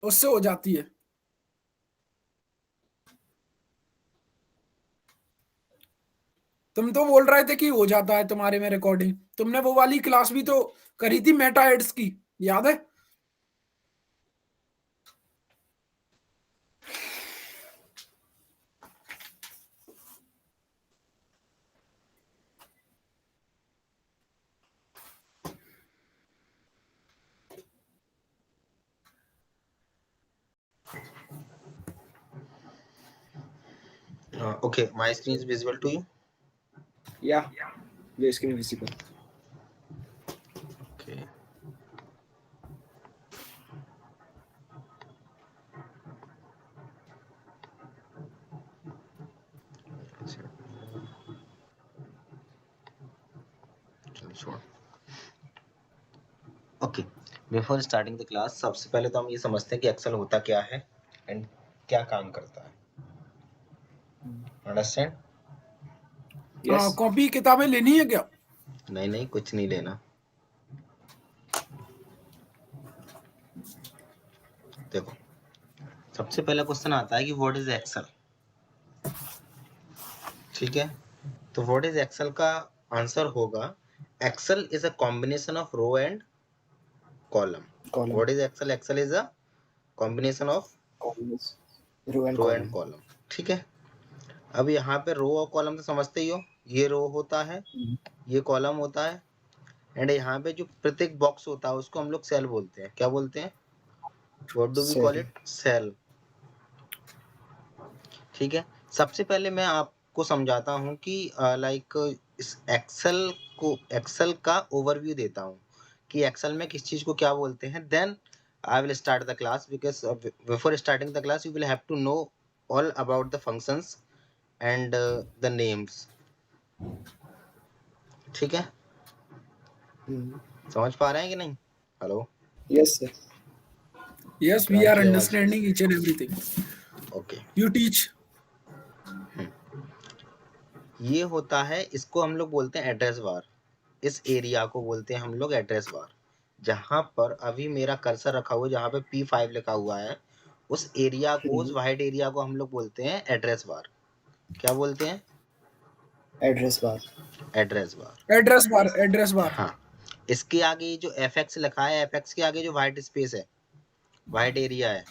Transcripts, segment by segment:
उससे हो जाती है। तुम तो बोल रहे थे कि हो जाता है तुम्हारे में रिकॉर्डिंग। तुमने वो वाली क्लास भी तो करी थी मेटा एड्स की, याद है? Okay, my screen is visible to you. Yeah, your screen visible. Okay. Okay, before starting the class सबसे पहले तो हम ये समझते हैं कि एक्सेल होता क्या है एंड क्या काम करता है। अंडरस्टैंड? हाँ, Yes. कॉपी किताबें लेनी है क्या? नहीं नहीं, कुछ नहीं लेना। देखो, सबसे पहला क्वेश्चन आता है कि व्हाट इज एक्सेल। ठीक है, तो व्हाट इज एक्सेल का आंसर होगा Excel is a combination of row and column. Column. What is Excel? Excel is a combination of Columns. Row and row and column. Column. ठीक है, अब यहाँ पे रो और कॉलम तो समझते ही हो, ये रो होता है, ये कॉलम होता है, एंड यहाँ पे जो प्रत्येक बॉक्स होता है उसको हम लोग सेल बोलते हैं। क्या बोलते हैं? What do we call Cell. It? Cell. ठीक है, सबसे पहले मैं आपको समझाता हूँ कि लाइक इस एक्सेल का ओवरव्यू देता हूँ कि एक्सेल में किस चीज को क्या बोलते हैं। Then I will start the class because before starting the class you will have to know all about the functions and the names. ठीक है, समझ पा रहे हैं कि नहीं? Hello? Yes, sir. Yes, we are आपकी आवाज। Understanding each and everything okay, you teach. ये होता है, इसको हम लोग बोलते हैं एड्रेस बार। इस एरिया को बोलते हैं हम लोग एड्रेस बार। जहां पर अभी मेरा कर्सर रखा हुआ है, जहां पे P5 लिखा हुआ है, उस एरिया को, उस वाइट एरिया को हम लोग बोलते हैं एड्रेस बार। क्या बोलते हैं? Address bar. Address bar. Address bar, address bar. हाँ, इसके आगे जो FX लिखा है, FX के आगे जो व्हाइट स्पेस है, व्हाइट एरिया है,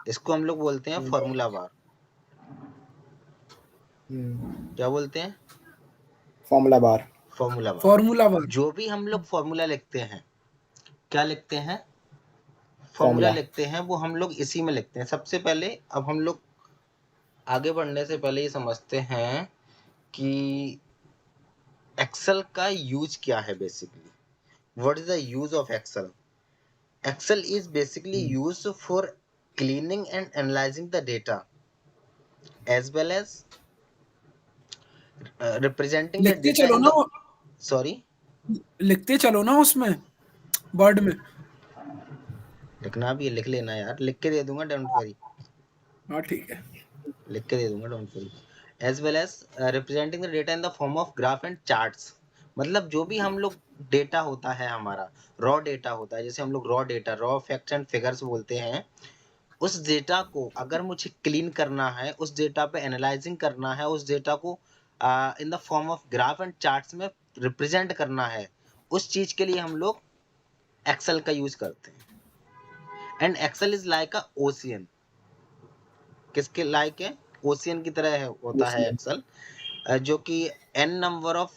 इसको हम लोग बोलते हैं फॉर्मूला बार। क्या बोलते हैं? Formula bar. Formula bar. Formula bar. जो भी हम लोग फॉर्मूला लिखते हैं, क्या लिखते हैं? Formula Formula. लिखते हैं, वो हम लोग इसी में लिखते हैं। सबसे पहले अब हम लोग आगे बढ़ने से पहले ये समझते हैं कि एक्सेल का यूज क्या है basically. What is the use of Excel? Excel is basically used for cleaning and analysing the data as well as representing the लिखते data चलो in ना, the sorry लिखते चलो ना उसमें, वर्ड में। लिखना भी है, लिख लेना यार, लिख के दे दूंगा, डोंट वरी, हाँ ठीक है। लिख के दे दूंगा, don't worry. as well as representing the data in the form of graph and charts। मतलब जो भी हम लोग डेटा होता है हमारा, रॉ डेटा होता है, जैसे हम लोग raw data, raw facts and figures बोलते हैं, उस डेटा को अगर मुझे क्लीन करना है, उस डेटा पे एनालाइजिंग करना है, उस डेटा को in the form of graph and charts में रिप्रेजेंट करना है, उस चीज के लिए हम लोग एक्सेल का यूज करते हैं। And Excel is like a ocean. किसके लाइक है? ओशियन की तरह है, होता है एक्सेल, जो कि n number of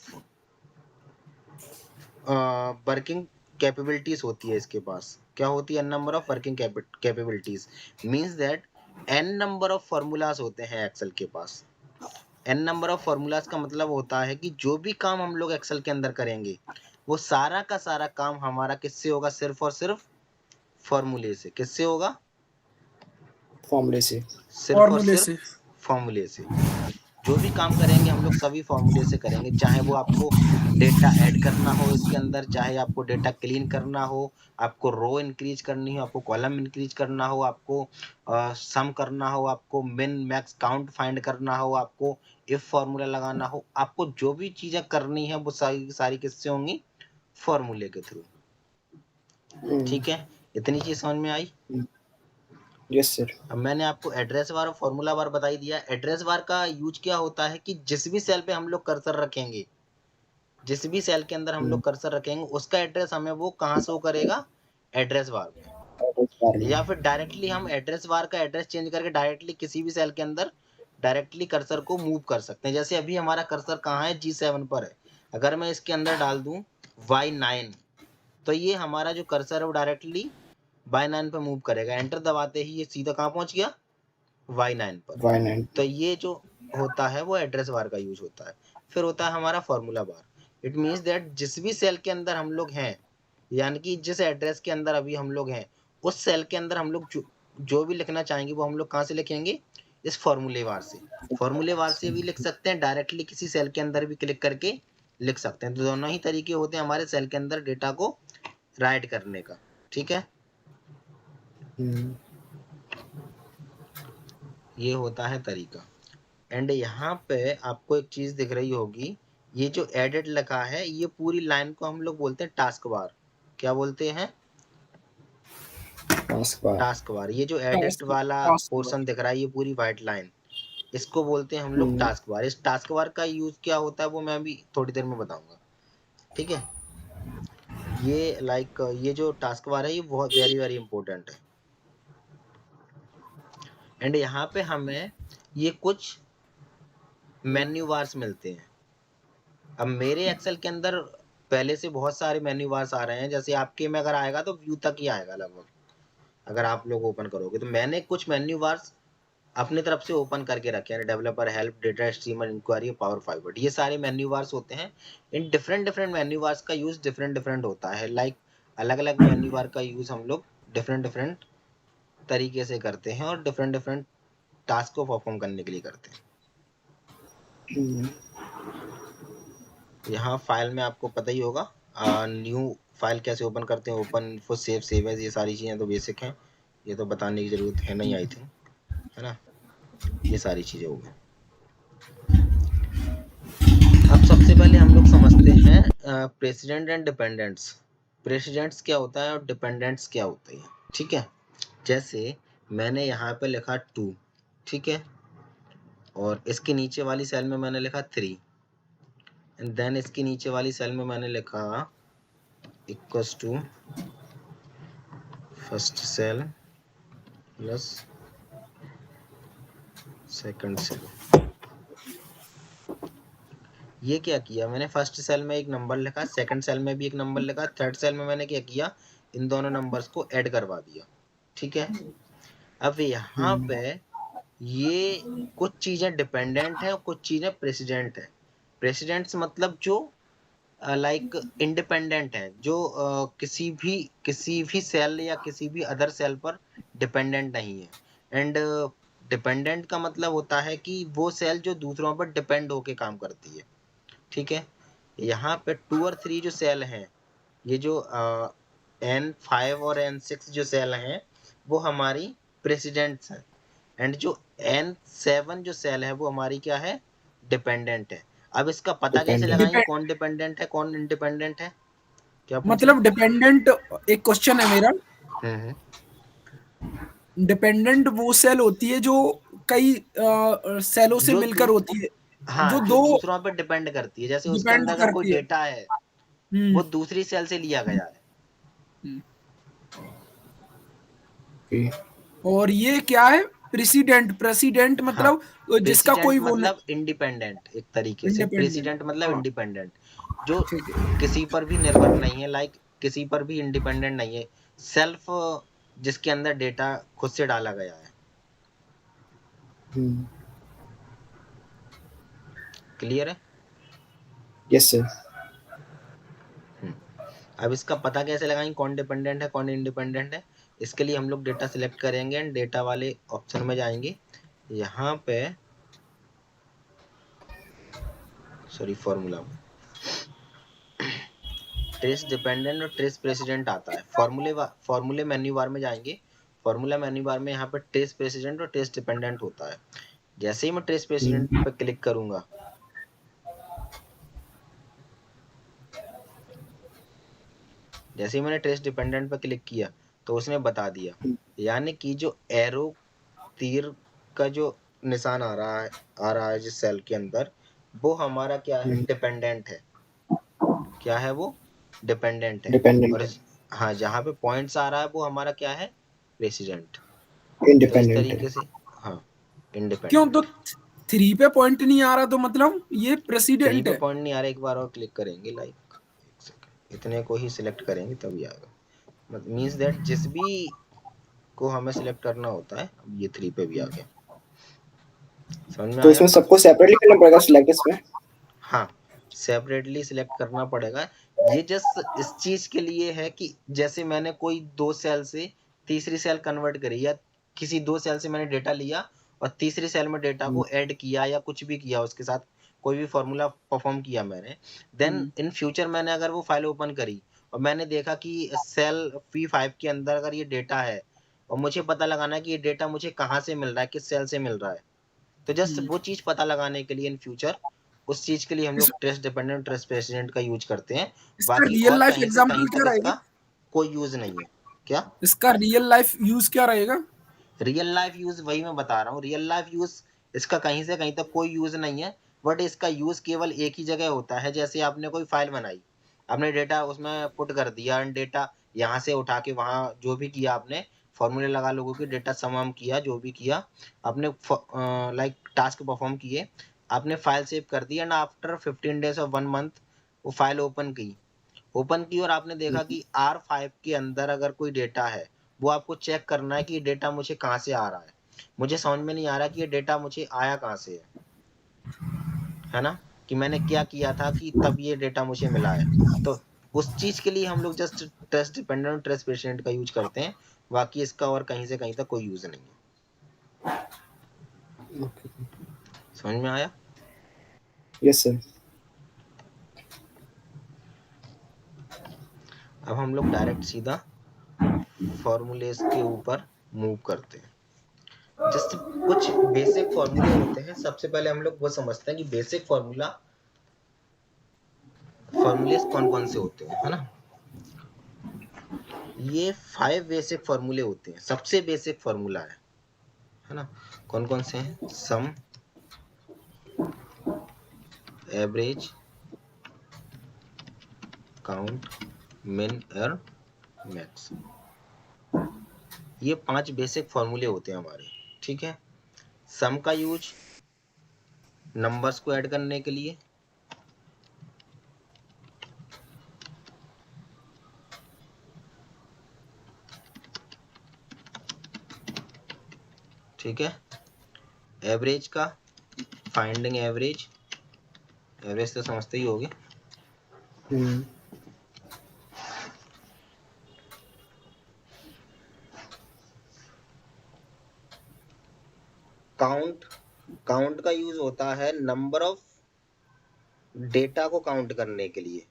working capabilities होती है इसके पास। क्या होती है? n number of working capabilities means that n number of formulas होते हैं एक्सेल के पास। n नंबर ऑफ फॉर्मूलाज का मतलब होता है कि जो भी काम हम लोग एक्सेल के अंदर करेंगे, वो सारा का सारा काम हमारा किससे होगा? सिर्फ और सिर्फ फॉर्मूले से। किससे होगा? Formula से. सिर्फ और फॉर्मूले सिर्फ से। फॉर्मूले से। जो भी काम करेंगे हम लोग सभी फॉर्मूले से करेंगे, चाहे वो आपको डेटा ऐड करना हो इसके अंदर, चाहे आपको डेटा क्लीन करना हो, आपको रो इंक्रीज करनी हो, आपको कॉलम इंक्रीज करना हो, आपको सम करना हो, आपको मिन मैक्स काउंट फाइंड करना हो, आपको इफ फॉर्मूला लगाना हो, आपको जो भी चीजें करनी है वो सारी सारी किससे होंगी? फॉर्मूले के थ्रू। ठीक है, इतनी चीज समझ में आई? Yes sir. अब मैंने आपको एड्रेस बार और फॉर्मूला बार बता ही दिया। एड्रेस बार का यूज क्या होता है कि जिस भी सेल पे हम लोग कर्सर रखेंगे, जिस भी सेल के अंदर हम लोग कर्सर रखेंगे, उसका एड्रेस हमें वो कहाँ शो करेगा, एड्रेस बार में। एड्रेस बार या में। फिर डायरेक्टली हम एड्रेस बार का एड्रेस चेंज करके डायरेक्टली किसी भी सेल के अंदर डायरेक्टली कर्सर को मूव कर सकते हैं। जैसे अभी हमारा कर्सर कहाँ है, G7 पर है। अगर मैं इसके अंदर डाल दूं Y9, तो ये हमारा जो कर्सर है वो डायरेक्टली Y9 पे मूव करेगा। एंटर दबाते ही ये सीधा कहाँ पहुंच गया, Y9 पर। Y9। तो ये जो होता है वो एड्रेस बार का यूज होता है। फिर होता है हमारा formula bar. It means that जिस भी सेल के अंदर हम लोग हैं, यानी कि जिस एड्रेस के अंदर अभी हम लोग हैं, उस सेल के अंदर हम लोग जो भी लिखना चाहेंगे वो हम लोग कहाँ से लिखेंगे, इस फॉर्मूले बार से। फॉर्मूले बार से भी लिख सकते हैं, डायरेक्टली किसी सेल के अंदर भी क्लिक करके लिख सकते हैं। तो दोनों ही तरीके होते हैं हमारे सेल के अंदर डेटा को राइट करने का। ठीक है, ये होता है तरीका। एंड यहाँ पे आपको एक चीज दिख रही होगी, ये जो एडिट लिखा है, ये पूरी लाइन को हम लोग बोलते हैं टास्क बार। क्या बोलते हैं, टास्क बार। Task bar. ये जो एडिट वाला पोर्शन दिख रहा है, ये पूरी व्हाइट लाइन, इसको बोलते हैं हम लोग टास्क बार। इस टास्क बार का यूज क्या होता है वो मैं अभी थोड़ी देर में बताऊंगा। ठीक है, ये ये जो टास्क बार है ये बहुत वेरी वेरी इंपॉर्टेंट है। एंड यहाँ पे हमें ये कुछ मेन्यू बार्स मिलते हैं। अब मेरे एक्सेल के अंदर पहले से बहुत सारे मेन्यू बार्स आ रहे हैं। जैसे आपके में अगर आएगा तो व्यू तक ही आएगा लगभग, अगर आप लोग ओपन करोगे। तो मैंने कुछ मेन्यू बार्स अपनी तरफ से ओपन करके रखे हैं। Developer help, data streamer, inquiry, power forward, ये सारे मेन्यू बार्स होते हैं। इन डिफरेंट डिफरेंट मेन्यू बार्स का यूज डिफरेंट डिफरेंट होता है। अलग अलग मेन्यू बार का यूज हम लोग डिफरेंट डिफरेंट तरीके से करते हैं और डिफरेंट डिफरेंट टास्क को परफॉर्म करने के लिए करते हैं। यहाँ फाइल में आपको पता ही होगा, न्यू फाइल कैसे ओपन करते हैं, ओपन फॉर सेव एज, ये सारी चीजें तो बेसिक हैं, ये तो बताने की जरूरत है नहीं, आई थिंक, है ना। ये सारी चीजें हो गई। अब सबसे पहले हम लोग समझते हैं प्रेसिडेंट एंड डिपेंडेंट्स। प्रेसिडेंट्स क्या होता है और डिपेंडेंट्स क्या होते हैं। ठीक है, जैसे मैंने यहाँ पे लिखा 2, ठीक है, और इसके नीचे वाली सेल में मैंने लिखा 3, एंड देन इसके नीचे वाली सेल में मैंने लिखा equals to first cell plus second cell. ये क्या किया मैंने, फर्स्ट सेल में एक नंबर लिखा, सेकंड सेल में भी एक नंबर लिखा, थर्ड सेल में मैंने क्या किया, इन दोनों नंबर्स को ऐड करवा दिया। ठीक है, अब यहाँ पे ये कुछ चीजें डिपेंडेंट है और कुछ चीजें प्रेसिडेंट है। प्रेसिडेंट्स मतलब जो इंडिपेंडेंट है, जो किसी भी सेल या किसी भी अदर सेल पर डिपेंडेंट नहीं है। एंड डिपेंडेंट का मतलब होता है कि वो सेल जो दूसरों पर डिपेंड होके काम करती है। ठीक है, यहाँ पे 2 और 3 जो सेल हैं, ये जो N5 और N6 जो सेल हैं, वो हमारी प्रेसिडेंट्स हैं। एंड जो N7 जो सेल है वो हमारी क्या है, डिपेंडेंट है। अब इसका पता कैसे लगाएंगे कौन डिपेंडेंट है कौन इंडिपेंडेंट है, क्या पूछा? मतलब डिपेंडेंट, एक क्वेश्चन है मेरा, डिपेंडेंट वो सेल होती है जो कई सेलों से जो मिलकर होती है, हाँ, जो जो दो दूसरों पर डिपेंड करती है। जैसे उसके डिपेंड अंदर अगर कोई करती है। डेटा है वो दूसरी सेल से लिया गया है। और ये क्या है, प्रेसिडेंट? प्रेसिडेंट मतलब जिसका प्रेसिडेंट कोई वो मतलब इंडिपेंडेंट, एक तरीके से इंडिपेंडेंट। प्रेसिडेंट मतलब हाँ, इंडिपेंडेंट, जो ठीक है। किसी पर भी निर्भर नहीं है, किसी पर भी इंडिपेंडेंट नहीं है, सेल्फ, जिसके अंदर डेटा खुद से डाला गया है। क्लियर है? Yes sir. अब इसका पता कैसे लगाएंगे कौन डिपेंडेंट है कौन इंडिपेंडेंट है? इसके लिए हम लोग डेटा सिलेक्ट करेंगे एंड डेटा वाले ऑप्शन में जाएंगे। यहाँ पे फॉर्मूला में ट्रेस डिपेंडेंट और ट्रेस प्रेसिडेंट आता है। फॉर्मूले मेन्यू बार में जाएंगे। फॉर्मूला मेन्यू बार में यहाँ पे ट्रेस प्रेसिडेंट और ट्रेस डिपेंडेंट होता है। जैसे ही मैं ट्रेस प्रेसिडेंट पे क्लिक करूंगा, जैसे ही मैंने ट्रेस डिपेंडेंट पे क्लिक किया, तो उसने बता दिया, यानी कि जो एरो तीर का जो निशान आ रहा है जिस सेल के अंदर, वो हमारा क्या है, डिपेंडेंट है। क्या है वो, डिपेंडेंट है। डिपेंडेंट और हाँ, जहाँ पे पॉइंट्स आ रहा है वो हमारा क्या है, रेसिडेंट। तो इस इंडिपेंडेंट है। तरीके से हाँ, क्यों तो इंडिपेंडेंट। 3 पे पॉइंट नहीं आ रहा, तो मतलब ये 3 प्रेसिडेंट पे है। पॉइंट नहीं आ रहा, एक बार और क्लिक करेंगे, लाइक एक सेकंड, इतने को ही सिलेक्ट करेंगे तभी आएगा। मतलब मीन्स दैट जिस भी को हमें सिलेक्ट करना होता है, अब ये 3 पे भी आ गया। समझ में तो आया? इसमें सबको सेपरेटली करना पड़ेगा सिलेक्ट इसमें। हाँ, सेपरेटली सिलेक्ट करना पड़ेगा। ये जस्ट इस चीज के लिए है कि जैसे मैंने कोई 2 सेल से तीसरी सेल कन्वर्ट करी, या किसी 2 सेल से मैंने डेटा लिया और तीसरी सेल में डेटा को ऐड किया, या कुछ भी किया उसके साथ, कोई भी फॉर्मूला परफॉर्म किया मैंने, देन इन फ्यूचर मैंने अगर वो फाइल ओपन करी और मैंने देखा कि सेल P5 के अंदर अगर ये डेटा है, और मुझे पता लगाना है कि ये डेटा मुझे कहाँ से मिल रहा है, किस सेल से मिल रहा है, तो जस्ट वो चीज पता लगाने के लिए इन फ्यूचर उस चीज के लिए हम लोग ट्रेस डिपेंडेंट ट्रेस प्रेसिडेंट का यूज करते हैं। इसका बाकी रियल और लाइफ कहीं से एग्जांपल कहीं क्या तक रहेगा? इसका कोई यूज नहीं है। क्या इसका रियल लाइफ यूज क्या रहेगा? रियल लाइफ यूज, वही मैं बता रहा हूँ, रियल लाइफ यूज इसका कहीं से कहीं तक कोई यूज नहीं है, बट इसका यूज केवल एक ही जगह होता है। जैसे आपने कोई फाइल बनाई, आपने डेटा उसमें पुट कर दिया, डेटा यहाँ से उठा के वहां जो भी किया आपने, फॉर्मूले लगा लोगों के डेटा सम किया, जो भी किया आपने, लाइक टास्क परफॉर्म किए, आपने फाइल सेव कर दी, एंड आफ्टर 15 डेज और 1 मंथ वो फाइल ओपन की और आपने देखा कि R5 के अंदर अगर कोई डेटा है, वो आपको चेक करना है कि ये डेटा मुझे कहाँ से आ रहा है। मुझे समझ में नहीं आ रहा कि ये डेटा मुझे आया कहाँ से है ना, कि मैंने क्या किया था कि तब ये डेटा मुझे मिला है। तो उस चीज के लिए हम लोग जस्ट ट्रस्ट डिपेंडेंट और ट्रस्ट पेशेंट का यूज करते हैं। बाकी इसका और कहीं से कहीं तक कोई यूज नहीं है। समझ में आया? Yes sir. अब हम लोग डायरेक्ट सीधा फॉर्मूलेस के ऊपर मूव करते हैं। जस्ट कुछ बेसिक फॉर्मूले होते हैं। सबसे पहले हम लोग वो समझते हैं कि बेसिक फॉर्मूलेस कौन कौन से होते हैं, है ना। ये 5 बेसिक फॉर्मूले होते हैं, सबसे बेसिक फॉर्मूला है ना। कौन कौन से हैं? सम, एवरेज, काउंट, मिन और मैक्स। ये 5 बेसिक फॉर्मूले होते हैं हमारे, ठीक है। सम का यूज नंबर्स को ऐड करने के लिए, ठीक है। एवरेज का, फाइंडिंग एवरेज, एवरेज तो समझते ही होगे। काउंट का यूज होता है नंबर ऑफ डेटा को काउंट करने के लिए।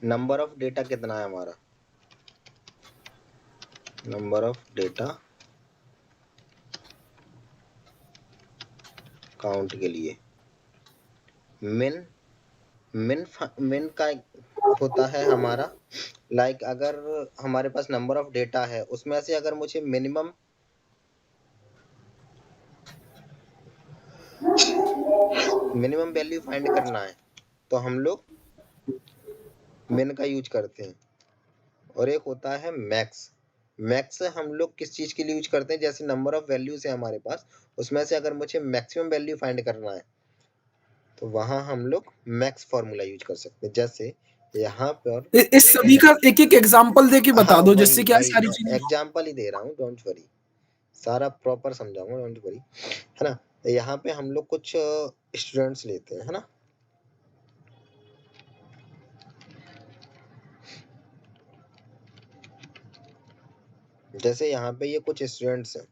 नंबर ऑफ डेटा कितना है हमारा, नंबर ऑफ डेटा काउंट के लिए। मिन मिन का होता है हमारा, लाइक अगर हमारे पास नंबर ऑफ डेटा है, उसमें से अगर मुझे मिनिमम वैल्यू फाइंड करना है, तो हम लोग मिन का यूज करते हैं। और एक होता है मैक्स। मैक्स हम लोग किस चीज के लिए यूज करते हैं, जैसे नंबर ऑफ वैल्यूज है हमारे पास, उसमें से अगर मुझे मैक्सिमम वैल्यू फाइंड करना है, तो वहां हम लोग मैक्स फॉर्मूला यूज कर सकते हैं। जैसे यहाँ पर इस सभी का एक एक एग्जांपल दे के बता हाँ, दो, वही जिससे क्या है वही सारी चीजें। एग्जाम्पल ही दे रहा हूँ, डोंट वरी, सारा प्रॉपर समझाऊंगा, डोंट वरी, है ना। यहाँ पे हम लोग कुछ स्टूडेंट्स लेते हैं, है ना। जैसे यहाँ पे ये कुछ स्टूडेंट्स हैं,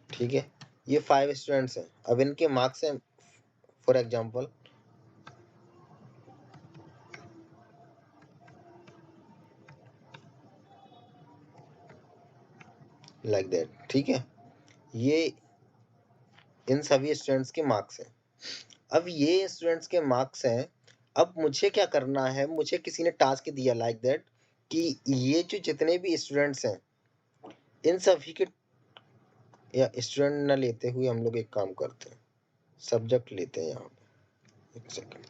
ठीक है। ये 5 स्टूडेंट्स हैं। अब इनके मार्क्स हैं, फॉर एग्जाम्पल लाइक दैट, ठीक है। ये इन सभी स्टूडेंट्स के मार्क्स हैं। अब ये स्टूडेंट्स के मार्क्स हैं। अब मुझे क्या करना है, मुझे किसी ने टास्क दिया लाइक दैट कि ये जो जितने भी स्टूडेंट्स हैं इन सभी के, या स्टूडेंट ना लेते हुए हम लोग एक काम करते हैं, सब्जेक्ट लेते हैं यहाँ पे। एक सेकंड,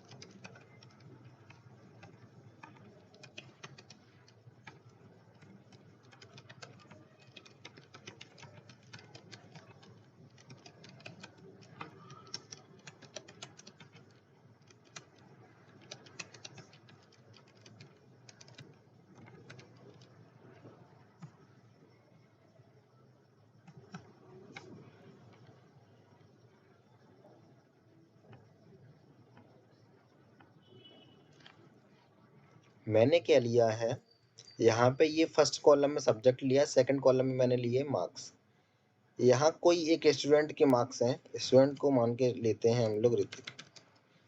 मैंने क्या लिया है यहाँ पे, ये फर्स्ट कॉलम में सब्जेक्ट लिया, सेकंड कॉलम में मैंने लिए मार्क्स। यहाँ कोई एक स्टूडेंट के मार्क्स हैं, स्टूडेंट को मान के लेते हैं हम लोग ऋतिक।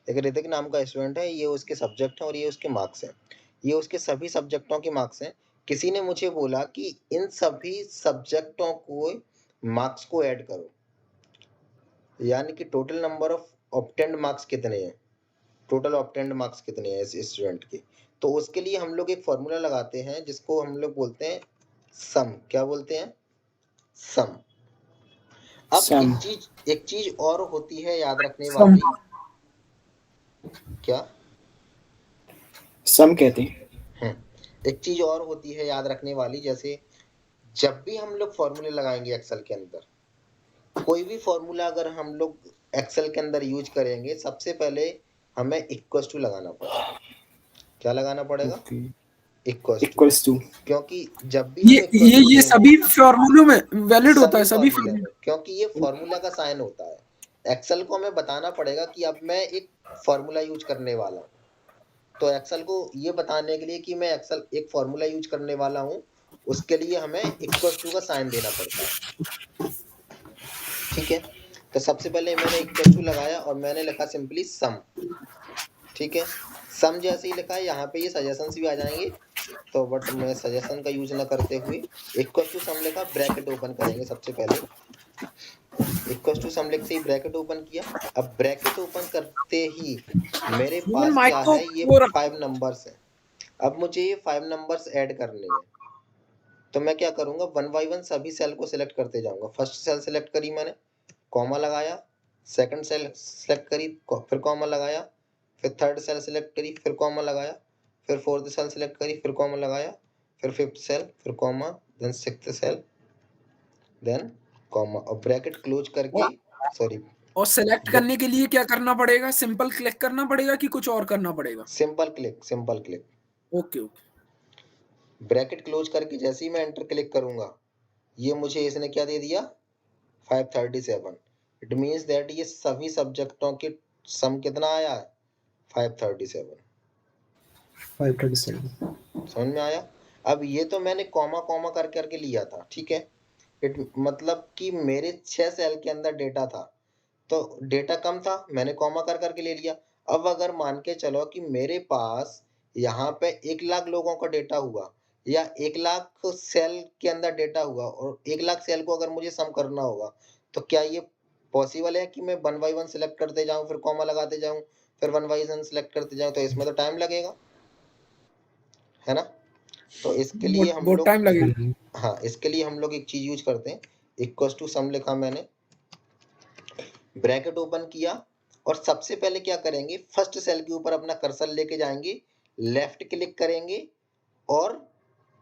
एक ऋतिक नाम का स्टूडेंट है, ये उसके सब्जेक्ट है और ये उसके मार्क्स हैं। ये उसके सभी सब्जेक्टों के मार्क्स हैं। किसी ने मुझे बोला कि इन सभी सब्जेक्टों को मार्क्स को ऐड करो, यानी कि total number of obtained marks कितने हैं, टोटल ऑब्टेन्ड मार्क्स कितने हैं इस स्टूडेंट के। तो उसके लिए हम लोग एक फॉर्मूला लगाते हैं जिसको हम लोग बोलते हैं सम। क्या बोलते हैं? सम। अब सम एक चीज और होती है याद रखने सम। वाली। क्या? सम कहते हैं। एक चीज और होती है याद रखने वाली, जैसे जब भी हम लोग फॉर्मूले लगाएंगे एक्सेल के अंदर, कोई भी फॉर्मूला अगर हम लोग एक्सेल के अंदर यूज करेंगे, सबसे पहले हमें इक्वल्स टू लगाना पड़ेगा। क्या लगाना पड़ेगा? Okay, equals to. Equals to. क्योंकि जब भी ये हम equals to ये देंगे, सभी फॉर्मूलों में वैलिड होता है, सभी फॉर्मूला में, फॉर्मूले। क्योंकि ये फॉर्मूला का साइन होता है। एक्सेल को हमें बताना पड़ेगा कि अब मैं एक फॉर्मूला यूज करने वाला हूँ। तो एक्सेल को ये बताने के लिए कि मैं एक्सेल एक फॉर्मूला यूज करने वाला हूँ, उसके लिए हमें इक्वल्स टू का साइन देना पड़ता है। ठीक है, तो सबसे पहले मैंने इक्वल्स टू लगाया और मैंने लिखा सिंपली सम। ठीक है, सम जैसे ही लिखा है यहाँ पे ये सजेशंस भी आ जाएंगे, तो बट मैं सजेशन का यूज ना करते हुए इक्वल्स टू सम लिखा, ब्रैकेट ओपन करेंगे सबसे पहले। इक्वल्स टू सम लिखते ही ब्रैकेट ओपन किया। अब ब्रैकेट ओपन करते ही मेरे मोहन पास माइक क्या को है, ये वो रख। 5 नंबर्स हैं। अब मुझे ये 5 नंबर्स ऐड करने हैं, तो मैं क्या करूंगा, वन बाई वन सभी सेल को सिलेक्ट करते जाऊंगा। फर्स्ट सेल सिलेक्ट करी मैंने, कॉमा लगाया, सेकंड सेल सिलेक्ट करी, फिर कॉमा लगाया, फिर थर्ड सेल सिलेक्ट करी, फिर कॉमा लगाया, फिर फोर्थ सेल सिलेक्ट करी, फिर कॉमा लगाया, फिर फिफ्थ सेल, फिर comma, then sixth cell, then comma, और ब्रैकेट क्लोज करके, सॉरी, और सेलेक्ट करने के लिए क्या करना पड़ेगा? सिंपल क्लिक करना पड़ेगा कि कुछ और करना पड़ेगा? Simple click, simple click. Okay okay. Bracket close करके जैसे ही मैं एंटर क्लिक करूंगा, ये मुझे इसने क्या दे दिया, 537। इट मीन्स दैट ये सभी सब्जेक्टों के सम कितना आया है, 537। 537। समझ में आया? अब ये तो मैंने कॉमा कॉमा कर करके लिया था, ठीक है। मतलब कि मेरे 6 सेल के अंदर डेटा था, तो डेटा कम था, मैंने कॉमा कर करके ले लिया। अब अगर मान के चलो कि मेरे पास यहाँ पे 1 लाख लोगों का डेटा हुआ, या 1 लाख सेल के अंदर डेटा हुआ, और 1 लाख सेल को अगर मुझे सम करना होगा, तो क्या ये पॉसिबल है कि मैं वन बाई वन सिलेक्ट करते जाऊं, फिर कॉमा लगाते जाऊं, फिर वन बाई वन सिलेक्ट करते जाऊं? तो इसमें तो टाइम लगेगा, है ना। तो इसके लिए हम बहुत लोग, टाइम लगेगा। हाँ, इसके लिए हम लोग एक चीज यूज करते हैं, इक्वल्स टू सम लिखा मैंने, ब्रैकेट ओपन किया, और सबसे पहले क्या करेंगे, फर्स्ट सेल के ऊपर अपना कर्सर लेके जाएंगे, लेफ्ट क्लिक करेंगे और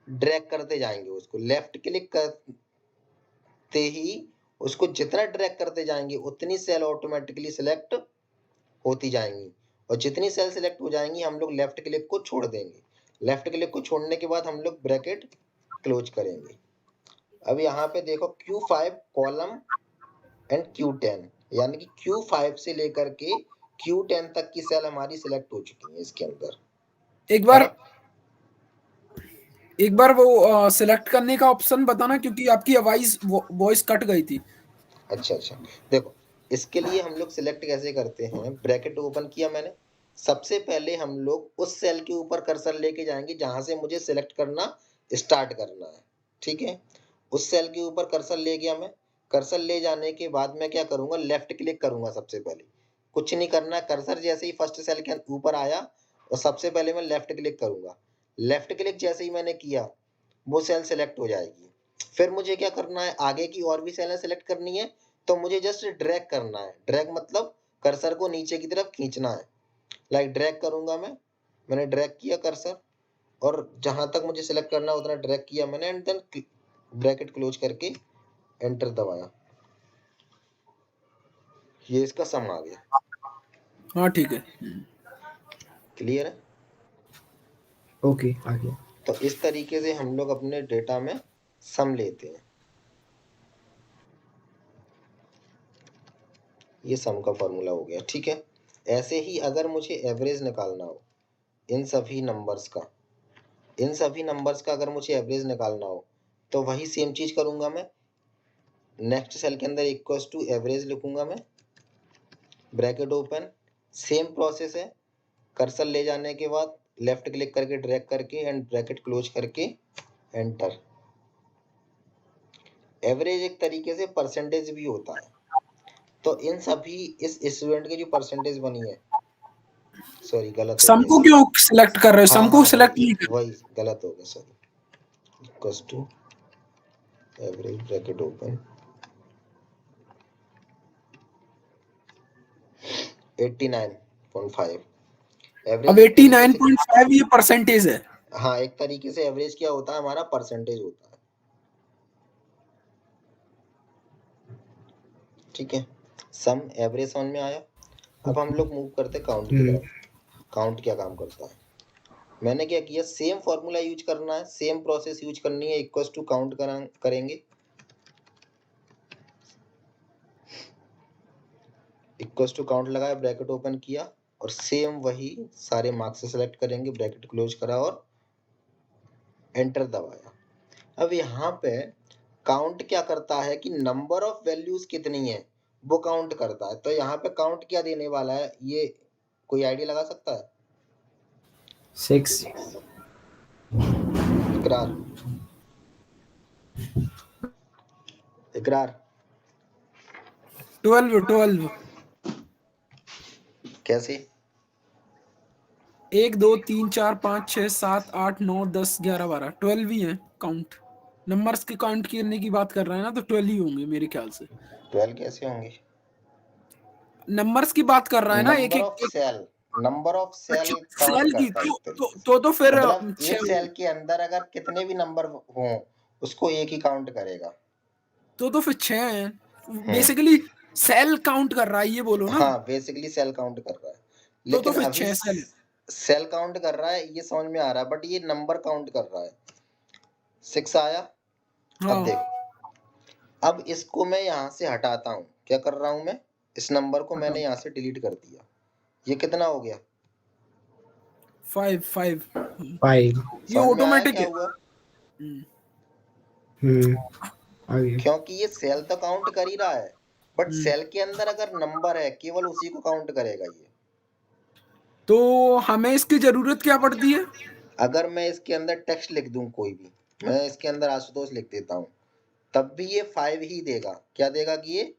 ड्रैग करते जाएंगे। उसको लेफ्ट क्लिक करते ही उसको जितना ड्रैग करते जाएंगे उतनी सेल ऑटोमेटिकली सिलेक्ट होती जाएंगी, और जितनी सेल सिलेक्ट हो जाएंगी हम लोग लेफ्ट क्लिक को छोड़ देंगे। लेफ्ट क्लिक को छोड़ने के बाद हम लोग ब्रैकेट क्लोज करेंगे। अब यहाँ पे देखो Q5 कॉलम एंड Q10, यानी कि Q5 से लेकर के Q10 तक की सेल हमारी सिलेक्ट हो चुकी है इसके अंदर। एक बार वो सिलेक्ट करने का ऑप्शन बताना, क्योंकि आपकी आवाज वॉइस कट गई थी। अच्छा, देखो, इसके लिए हम लोग सिलेक्ट कैसे करते हैं, ब्रैकेट ओपन किया मैंने, सबसे पहले हम लोग उस सेल के ऊपर कर्सर लेके जाएंगे जहां से मुझे सिलेक्ट करना स्टार्ट करना है, ठीक है। उस सेल के ऊपर कर्सर ले गया मैं। कर्सर ले जाने के बाद मैं क्या करूंगा, लेफ्ट क्लिक करूंगा। सबसे पहले कुछ नहीं करना है, कर्सर जैसे ही फर्स्ट सेल के ऊपर आया और सबसे पहले मैं लेफ्ट क्लिक करूंगा। लेफ्ट क्लिक जैसे ही मैंने किया वो सेल सेलेक्ट हो जाएगी। फिर मुझे क्या करना है, आगे की और भी सेलें सेलेक्ट करनी है, तो मुझे जस्ट ड्रैग करना है। ड्रैग मतलब कर्सर को नीचे की तरफ खींचना है। लाइक ड्रैग करूंगा मैंने ड्रैग किया कर्सर, और जहां तक मुझे सिलेक्ट करना है उतना ड्रैग किया मैंने, एंड देन ब्रैकेट क्लोज करके एंटर दबाया। ये इसका सम आ गया। हाँ ठीक है। क्लियर है? ओके, आ गया। तो इस तरीके से हम लोग अपने डेटा में सम लेते हैं। ये सम का फॉर्मूला हो गया, ठीक है। ऐसे ही अगर मुझे एवरेज निकालना हो इन सभी नंबर्स का अगर मुझे एवरेज निकालना हो तो वही सेम चीज करूंगा मैं। नेक्स्ट सेल के अंदर इक्वल्स टू एवरेज लिखूंगा मैं, ब्रैकेट ओपन। सेम प्रोसेस है, कर्सर ले जाने के बाद लेफ्ट क्लिक करके ड्रैग करके एंड ब्रैकेट क्लोज करके एंटर। एवरेज एक तरीके से परसेंटेज भी होता है। तो इन सभी इस स्टूडेंट की जो परसेंटेज बनी है, सॉरी गलत हो सम गया को इसमें। क्यों सिलेक्ट कर रहे हो? हाँ सम को हाँ सिलेक्ट नहीं कर। वही गलत हो गया, sorry. Equals to average bracket open 89.5। अब एवरेज एक तरीके से 89.5 ये परसेंटेज है। हाँ, एक तरीके से एवरेज क्या होता है, हमारा परसेंटेज होता है। ठीक है, सम एवरेज समझ में आया। अब हम लोग मूव करते काउंट की तरफ। काउंट क्या काम करता है, मैंने क्या किया, सेम फॉर्मूला यूज करना है, सेम प्रोसेस यूज करनी है। इक्वल्स टू काउंट करेंगे, इक्वल्स टू काउंट लगाया, ब्रैकेट ओपन किया और सेम वही सारे मार्क्स से सेलेक्ट करेंगे, ब्रैकेट क्लोज करा और एंटर दबाया। अब यहाँ पे काउंट क्या करता है कि नंबर ऑफ वैल्यूज कितनी है वो काउंट करता है। तो यहाँ पे काउंट क्या देने वाला है, ये कोई आइडिया लगा सकता है? 6। इकरार, इकरार 12 कैसे? 1 2 3 4 5 6 7 8 9 10 11 12 12 ही है काउंट। नंबर्स की काउंट करने की बात कर रहा है ना, तो 12 ही होंगे मेरे ख्याल से। 12 कैसे होंगे? नंबर्स की बात कर रहा है ना, एक नंबर एक ऑफ एक। सेल, नंबर ऑफ सेल अच्छा काउंट सेल की करता है एक तो तरीके से। तो फिर मतलब 6 एक सेल के अंदर अगर कितने भी नंबर हो उसको एक ही काउंट करेगा। तो फिर 6 है बेसिकली। सेल काउंट कर रहा है, ये बोलो ना। हाँ, बेसिकली सेल काउंट कर रहा है, तो लेकिन फिर अभी 6 सेल है। सेल काउंट कर रहा है, ये समझ में आ रहा है, बट ये नंबर काउंट कर रहा है। 6 आया। अब हाँ देखो, अब इसको मैं यहाँ से हटाता हूँ। क्या कर रहा हूँ मैं, इस नंबर को मैंने यहाँ से डिलीट कर दिया। ये कितना हो गया? 5 5 5। ये समझ में आया ऑटोमेटिक क्या है। हुआ? आ गया। क्योंकि ये सेल तो काउंट कर ही रहा है, बट हम्म। सेल के अंदर अगर नंबर है केवल उसी को काउंट करेगा ये। तो हमें इसकी जरूरत क्या पड़ती है? अगर मैं इसके अंदर टेक्स्ट लिख दूं कोई भी, मैं इसके अंदर आशुतोष लिख देता हूँ, तब भी ये 5 ही देगा। क्या देगा कि ये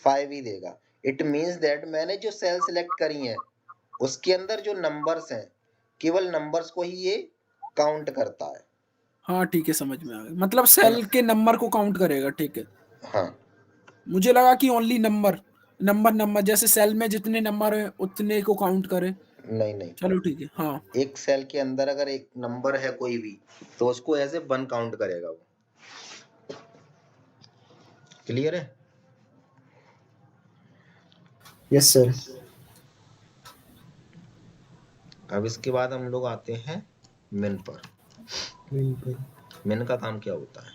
5 ही देगा। इट मीन्स दैट मैंने जो सेल सिलेक्ट करी है उसके अंदर जो नंबर्स हैं केवल नंबर्स को ही ये काउंट करता है। हाँ ठीक है, समझ में आ गया। मतलब है ना? सेल के नंबर को काउंट करेगा, ठीक है। हाँ, मुझे लगा कि ओनली नंबर जैसे सेल में जितने नंबर है उतने को काउंट करे। नहीं नहीं, चलो ठीक है। हाँ एक सेल के अंदर अगर एक नंबर है कोई भी तो उसको एज ए 1 काउंट करेगा वो। क्लियर है? Yes sir. अब इसके बाद हम लोग आते हैं मिन पर। मिन का काम क्या होता है,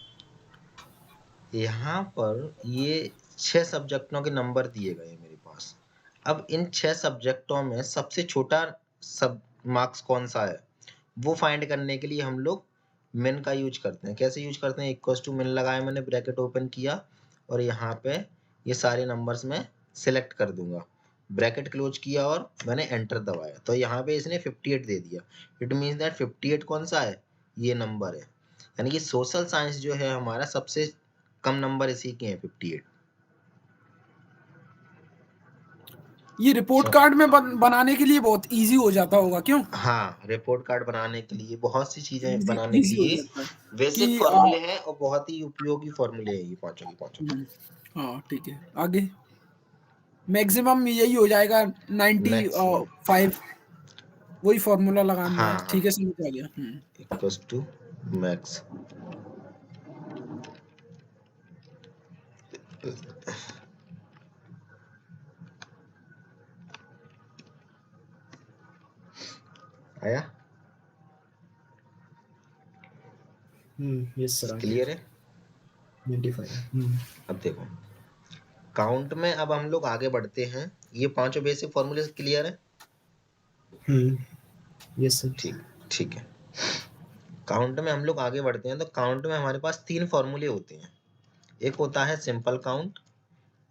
यहाँ पर ये 6 सब्जेक्टों के नंबर दिए गए हैं मेरे पास। अब इन 6 सब्जेक्टों में सबसे छोटा सब मार्क्स कौन सा है वो फाइंड करने के लिए हम लोग मिन का यूज करते हैं। कैसे यूज करते हैं, इक्वल्स टू मिन लगाया मैंने, ब्रैकेट ओपन किया और यहाँ पे ये सारे नंबर्स में सिलेक्ट कर दूंगा, ब्रैकेट क्लोज किया और मैंने एंटर दबाया। तो यहाँ पे इसने 58 दे दिया। इट मीन्स दैट 58 कौन सा है, ये नंबर है। यानी कि सोशल साइंस जो है हमारा सबसे कम नंबर इसी के हैं 58। ये रिपोर्ट कार्ड में बनाने के लिए बहुत इजी हो जाता होगा, क्यों? हाँ, रिपोर्ट कार्ड बनाने के लिए बहुत सी चीजें इजी बनाने के इजी हो लिए जाता है बेसिक कि फॉर्मूले हैं और बहुत ही उपयोगी फॉर्मूले हैं ये पांचों के पांचों। हाँ ठीक है, आगे मैक्सिमम यही हो जाएगा मैक्सिमम 95, वही फॉर्मूला लगाना है। हाँ ठीक है, हाँ समझ आ गया। Equals to max. आया? यस सर, आ गया। क्लियर है? 95। अब देखो काउंट में अब हम लोग आगे बढ़ते हैं। ये पांचों बेसिक फॉर्मूले क्लियर है? Yes sir. ठीक ठीक है। काउंट में हम लोग आगे बढ़ते हैं तो काउंट में हमारे पास तीन फॉर्मूले होते हैं। एक होता है सिंपल काउंट,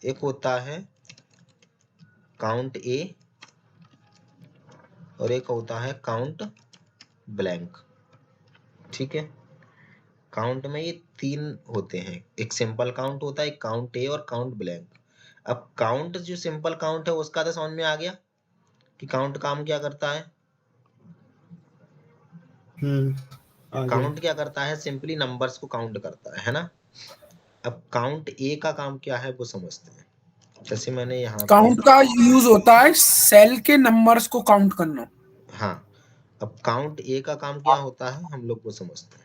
एक होता है काउंट ए और एक होता है काउंट ब्लैंक। ठीक है, काउंट में ये तीन होते हैं, एक सिंपल काउंट होता है, एक काउंट ए और काउंट ब्लैंक। अब काउंट जो सिंपल काउंट है उसका तो समझ में आ गया कि काउंट काम क्या करता है। आ गया। काउंट क्या करता है, सिंपली नंबर्स को काउंट करता है ना। अब काउंट ए का काम क्या है वो समझते हैं। जैसे मैंने यहाँ पे काउंट का यूज होता है सेल के नंबर्स को काउंट करना। हाँ, अब काउंट ए का काम क्या होता है हम लोग वो समझते हैं।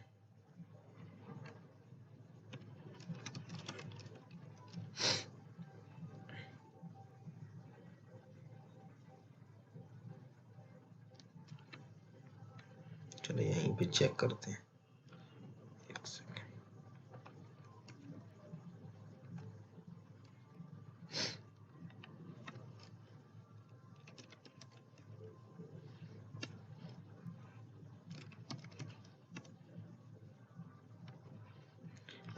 चलो यहीं पे चेक करते हैं, एक सेकंड।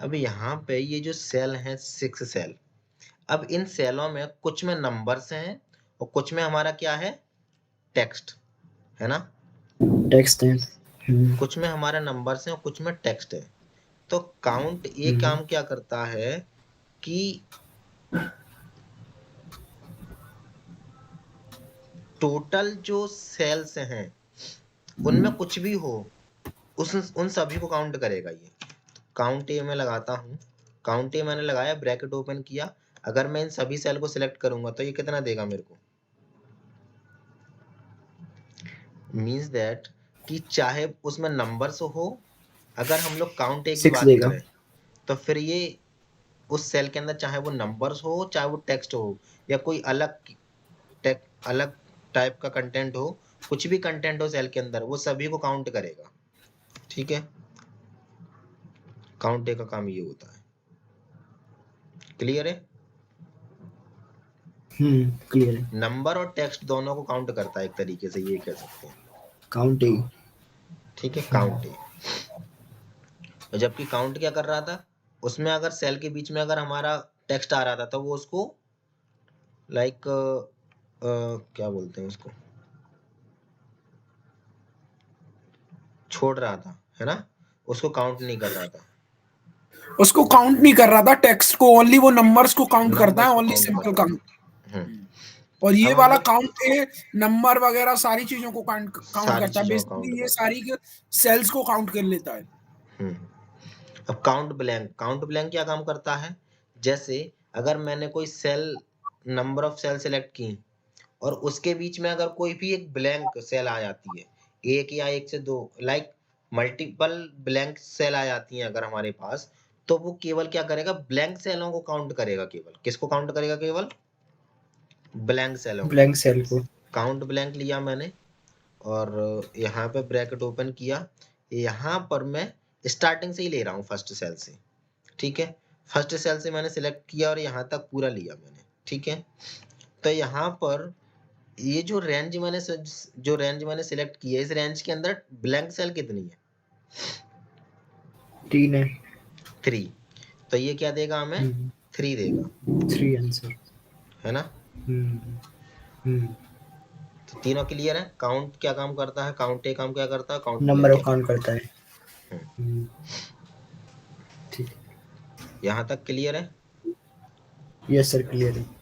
अब यहाँ पे ये जो सेल है 6 सेल, अब इन सेलों में कुछ में नंबर्स हैं और कुछ में हमारा क्या है, टेक्स्ट है ना। टेक्स्ट है। कुछ में हमारा नंबर्स हैं और कुछ में टेक्स्ट है। तो काउंट ये काम क्या करता है कि टोटल जो सेल्स हैं उनमें कुछ भी हो उन सभी को काउंट करेगा ये। काउंट ए में लगाता हूँ, काउंट ए मैंने लगाया, ब्रैकेट ओपन किया, अगर मैं इन सभी सेल को सिलेक्ट करूंगा तो ये कितना देगा मेरे को, मीन्स दैट कि चाहे उसमें नंबर्स हो, अगर हम लोग काउंट ए की 6 बात देगा। करें तो फिर ये उस सेल के अंदर चाहे वो नंबर्स हो चाहे वो टेक्स्ट हो या कोई अलग टाइप का कंटेंट हो, कुछ भी कंटेंट हो सेल के अंदर वो सभी को काउंट करेगा। ठीक है, काउंट ए का काम ये होता है। क्लियर है? क्लियर है। नंबर और टेक्स्ट दोनों को काउंट करता है, एक तरीके से ये कह सकते हैं। काउंट ए। ठीक है, काउंट ए। और जबकि काउंट क्या कर रहा था, उसमें अगर सेल के बीच में अगर हमारा टेक्स्ट आ रहा था तो वो उसको लाइक क्या बोलते हैं उसको, छोड़ रहा था, है ना, उसको काउंट नहीं कर रहा था। उसको काउंट नहीं कर रहा था टेक्स्ट को, ओनली वो नंबर्स को काउंट करता है, नंबर्स को ओनली काउंट सिंपल कर काउंट। रहा है। और ये अब हम वाला लोग काउंट ए नंबर वगैरह सारी चीजों को काउंट सारी करता है, चीजों को काउंट बेसिकली ये करता सारी सेल्स को काउंट कर लेता है। है। अब काउंट ब्लैंक क्या काम करता है, जैसे अगर मैंने कोई cell, number of cell select की और उसके बीच में अगर कोई भी एक ब्लैंक सेल आ जाती है, एक या एक से दो, लाइक मल्टीपल ब्लैंक सेल आ जाती हैं अगर हमारे पास, तो वो केवल क्या करेगा, ब्लैंक सेलों को काउंट करेगा। केवल किसको काउंट करेगा, केवल ब्लैंक सेलों को। ब्लैंक सेल को। काउंट ब्लैंक लिया मैंने और यहाँ पे ब्रैकेट ओपन किया, यहाँ पर मैं स्टार्टिंग से ही ले रहा हूँ, फर्स्ट सेल से। ठीक है, फर्स्ट सेल से मैंने सिलेक्ट किया और यहाँ तक पूरा लिया मैंने। ठीक है, तो यहाँ पर ये जो रेंज मैंने सिलेक्ट की है, इस रेंज के अंदर ब्लैंक सेल कितनी है, 3 है। 3। तो ये क्या देगा हमें, 3 देगा, 3 आंसर है ना। तो तीनों क्लियर है। काउंट क्या काम करता है, काउंट ए काम क्या करता है, काउंट नंबर ब्लैंक को क्या काम काउंट करता है। ठीक, यहाँ तक क्लियर है? यस सर क्लियर है।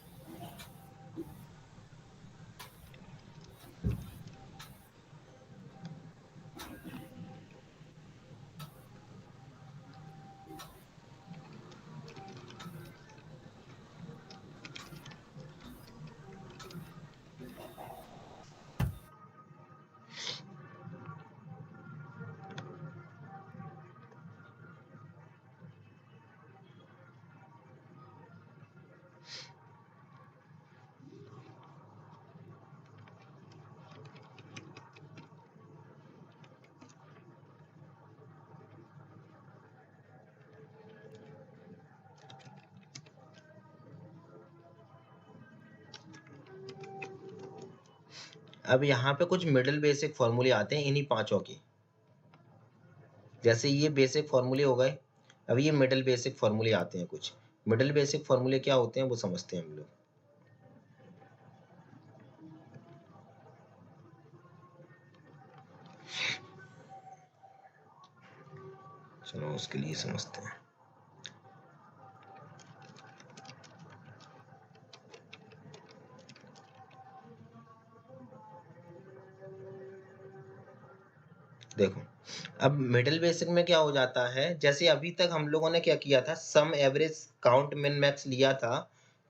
अब यहाँ पे कुछ मिडिल बेसिक फॉर्मूले आते हैं इन्हीं पांचों के। जैसे ये बेसिक फॉर्मूले हो गए, अब ये मिडिल बेसिक फॉर्मूले आते हैं कुछ। मिडिल बेसिक फॉर्मूले क्या होते हैं वो समझते हैं हम लोग। चलो उसके लिए समझते हैं। देखो, अब मिडिल बेसिक में क्या हो जाता है, जैसे अभी तक हम लोगों ने क्या किया था, सम एवरेज काउंट मिन मैक्स लिया था,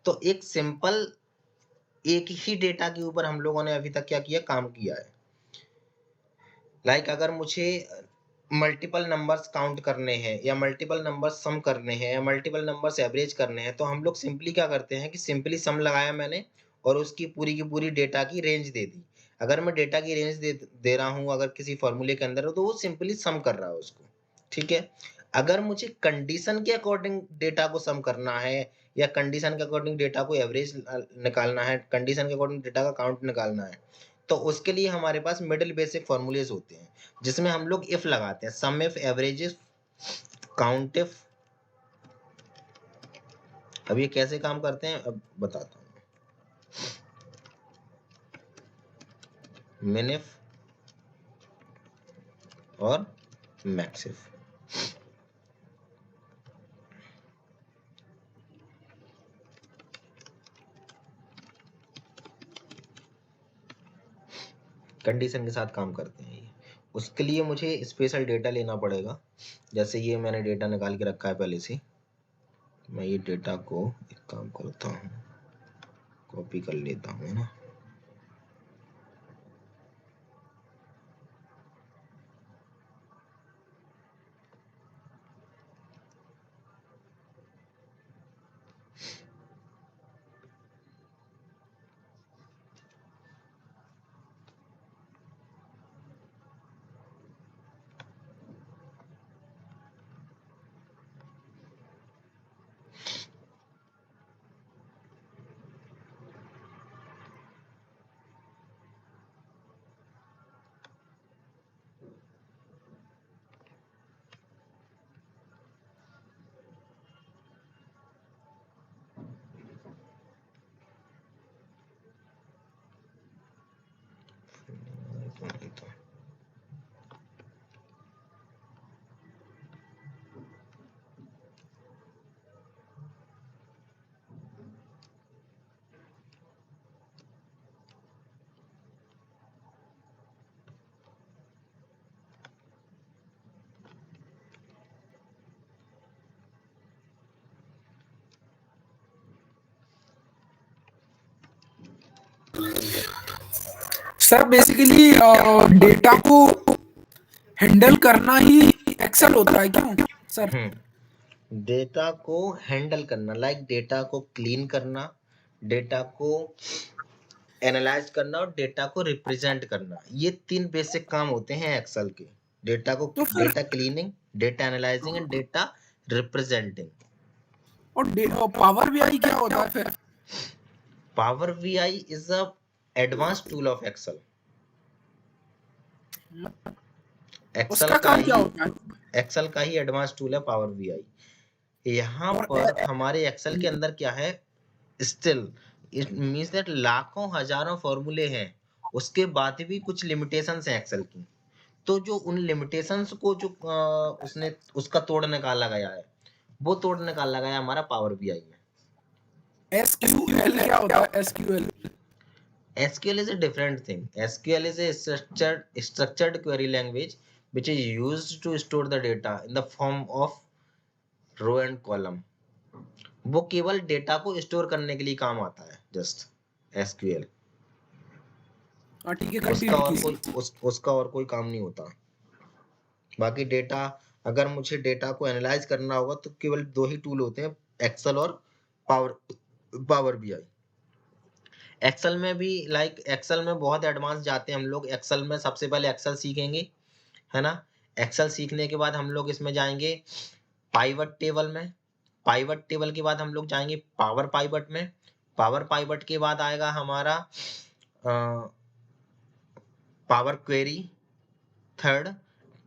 तो एक सिंपल एक ही डेटा के ऊपर हम लोगों ने अभी तक क्या किया, काम किया है। लाइक अगर मुझे मल्टीपल नंबर्स काउंट करने हैं या मल्टीपल नंबर्स सम करने हैं या मल्टीपल नंबर्स एवरेज करने हैं, तो हम लोग सिंपली क्या करते हैं कि सिंपली सम लगाया मैंने और उसकी पूरी की पूरी डेटा की रेंज दे दी। अगर मैं डेटा की रेंज दे रहा हूं, अगर किसी फॉर्मूले के अंदर हो, तो वो सिंपली सम कर रहा है उसको। ठीक है। अगर मुझे कंडीशन के अकॉर्डिंग डेटा को सम करना है या कंडीशन के अकॉर्डिंग डेटा को एवरेज निकालना है, कंडीशन के अकॉर्डिंग डेटा का काउंट निकालना है, तो उसके लिए हमारे पास मिडिल बेसिक फॉर्मूलेज होते हैं, जिसमें हम लोग इफ लगाते हैं, sum if, average if, count if. अब ये कैसे काम करते हैं अब बताता हूँ। मिन इफ और मैक्स इफ। कंडीशन के साथ काम करते हैं ये। उसके लिए मुझे स्पेशल डेटा लेना पड़ेगा। जैसे ये मैंने डेटा निकाल के रखा है पहले से, मैं ये डेटा को एक काम करता हूँ, कॉपी कर लेता हूँ ना। सर बेसिकली डेटा को हैंडल करना ही एक्सेल होता है क्यों सर? डेटा को हैंडल करना, लाइक डेटा को क्लीन करना, डेटा को एनालाइज करना और डेटा को रिप्रेजेंट करना, ये 3 बेसिक काम होते हैं एक्सेल के। डेटा को, तो फिर data cleaning, data analysing and data representing. और पावर बीआई क्या होता है फिर? Power BI is a advance tool of Excel. उसका काम क्या होता है? एक्सेल का ही एडवांस टूल है पावर बीआई। यहाँ पर हमारे एक्सेल के अंदर क्या है, स्टिल इट मींस दैट लाखों हजारों फॉर्मूले हैं, उसके बाद भी कुछ लिमिटेशंस हैं एक्सेल की। तो जो उन लिमिटेशंस को जो उसने उसका तोड़ निकाला गया है, वो तोड़ निकाला गया हमारा पावर बीआई में। SQL क्या होता है? SQL SQL is a different thing. SQL is a structured query language which is used to store the data in the form of row and column. वो केवल डेटा को स्टोर करने के लिए काम आता है, जस्ट SQL। ठीक है, उसका और कंटिन्यू कोई उसका और कोई काम नहीं होता। बाकी डेटा, अगर मुझे डेटा को एनालाइज करना होगा तो केवल दो ही टूल होते हैं, एक्सेल और पावर बीआई। एक्सेल में भी एक्सेल में बहुत एडवांस जाते हैं हम लोग। एक्सेल में सबसे पहले एक्सेल सीखेंगे, है ना। एक्सेल सीखने के बाद हम लोग इसमें जाएंगे पाइवट टेबल में। पाइवट टेबल के बाद हम लोग जाएंगे पावर पाइवट में। पावर पाइवट के बाद आएगा हमारा power query. Third,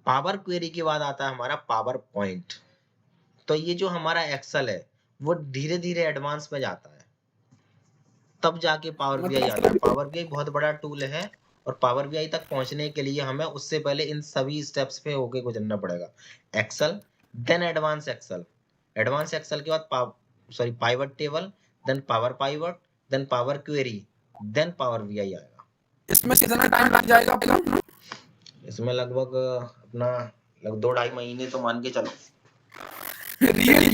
power query के बाद आता है हमारा पावर पॉइंट। तो ये जो हमारा एक्सेल है वो धीरे धीरे एडवांस में जाता है, तब जाके पावर बीआई आता है। पावर बीआई बहुत बड़ा टूल है, और पावर बीआई तक पहुंचने के लिए हमें उससे पहले इन सभी स्टेप्स पे होके गुजरना पड़ेगा। Excel, then advance Excel. Advance Excel के बाद pivot table, then Power Pivot, then Power Query, then Power BI आएगा। इसमें कितना टाइम लग जाएगा अपना? इसमें लगभग अपना 2-2.5 महीने तो मान के चलो। रियली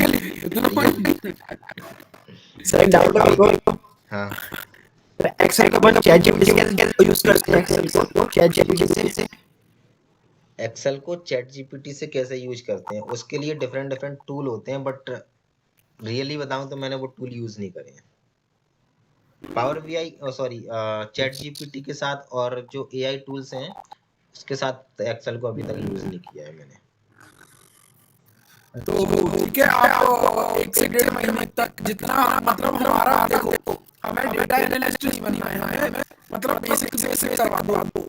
सर एक डाउट है। हाँ, एक्सेल का अपन चैट जीपीटी कैसे यूज करते हैं? एक्सेल को चैट जीपीटी से एक्सेल को चैट जीपीटी से कैसे यूज करते हैं, उसके लिए डिफरेंट डिफरेंट टूल होते हैं, बट रियली बताऊं तो मैंने वो टूल यूज नहीं करे हैं। पावर बीआई चैट जीपीटी के साथ और जो एआई टूल्स हैं उसके साथ एक्सेल को अभी तक यूज नहीं किया है मैंने। तो ठीक है, आप 1 से 1.5 महीने तक जितना, मतलब हमारा, देखो हमें डेटा एनालिस्ट नहीं बनना है, हमें मतलब बेसिक बेसिक करवा दो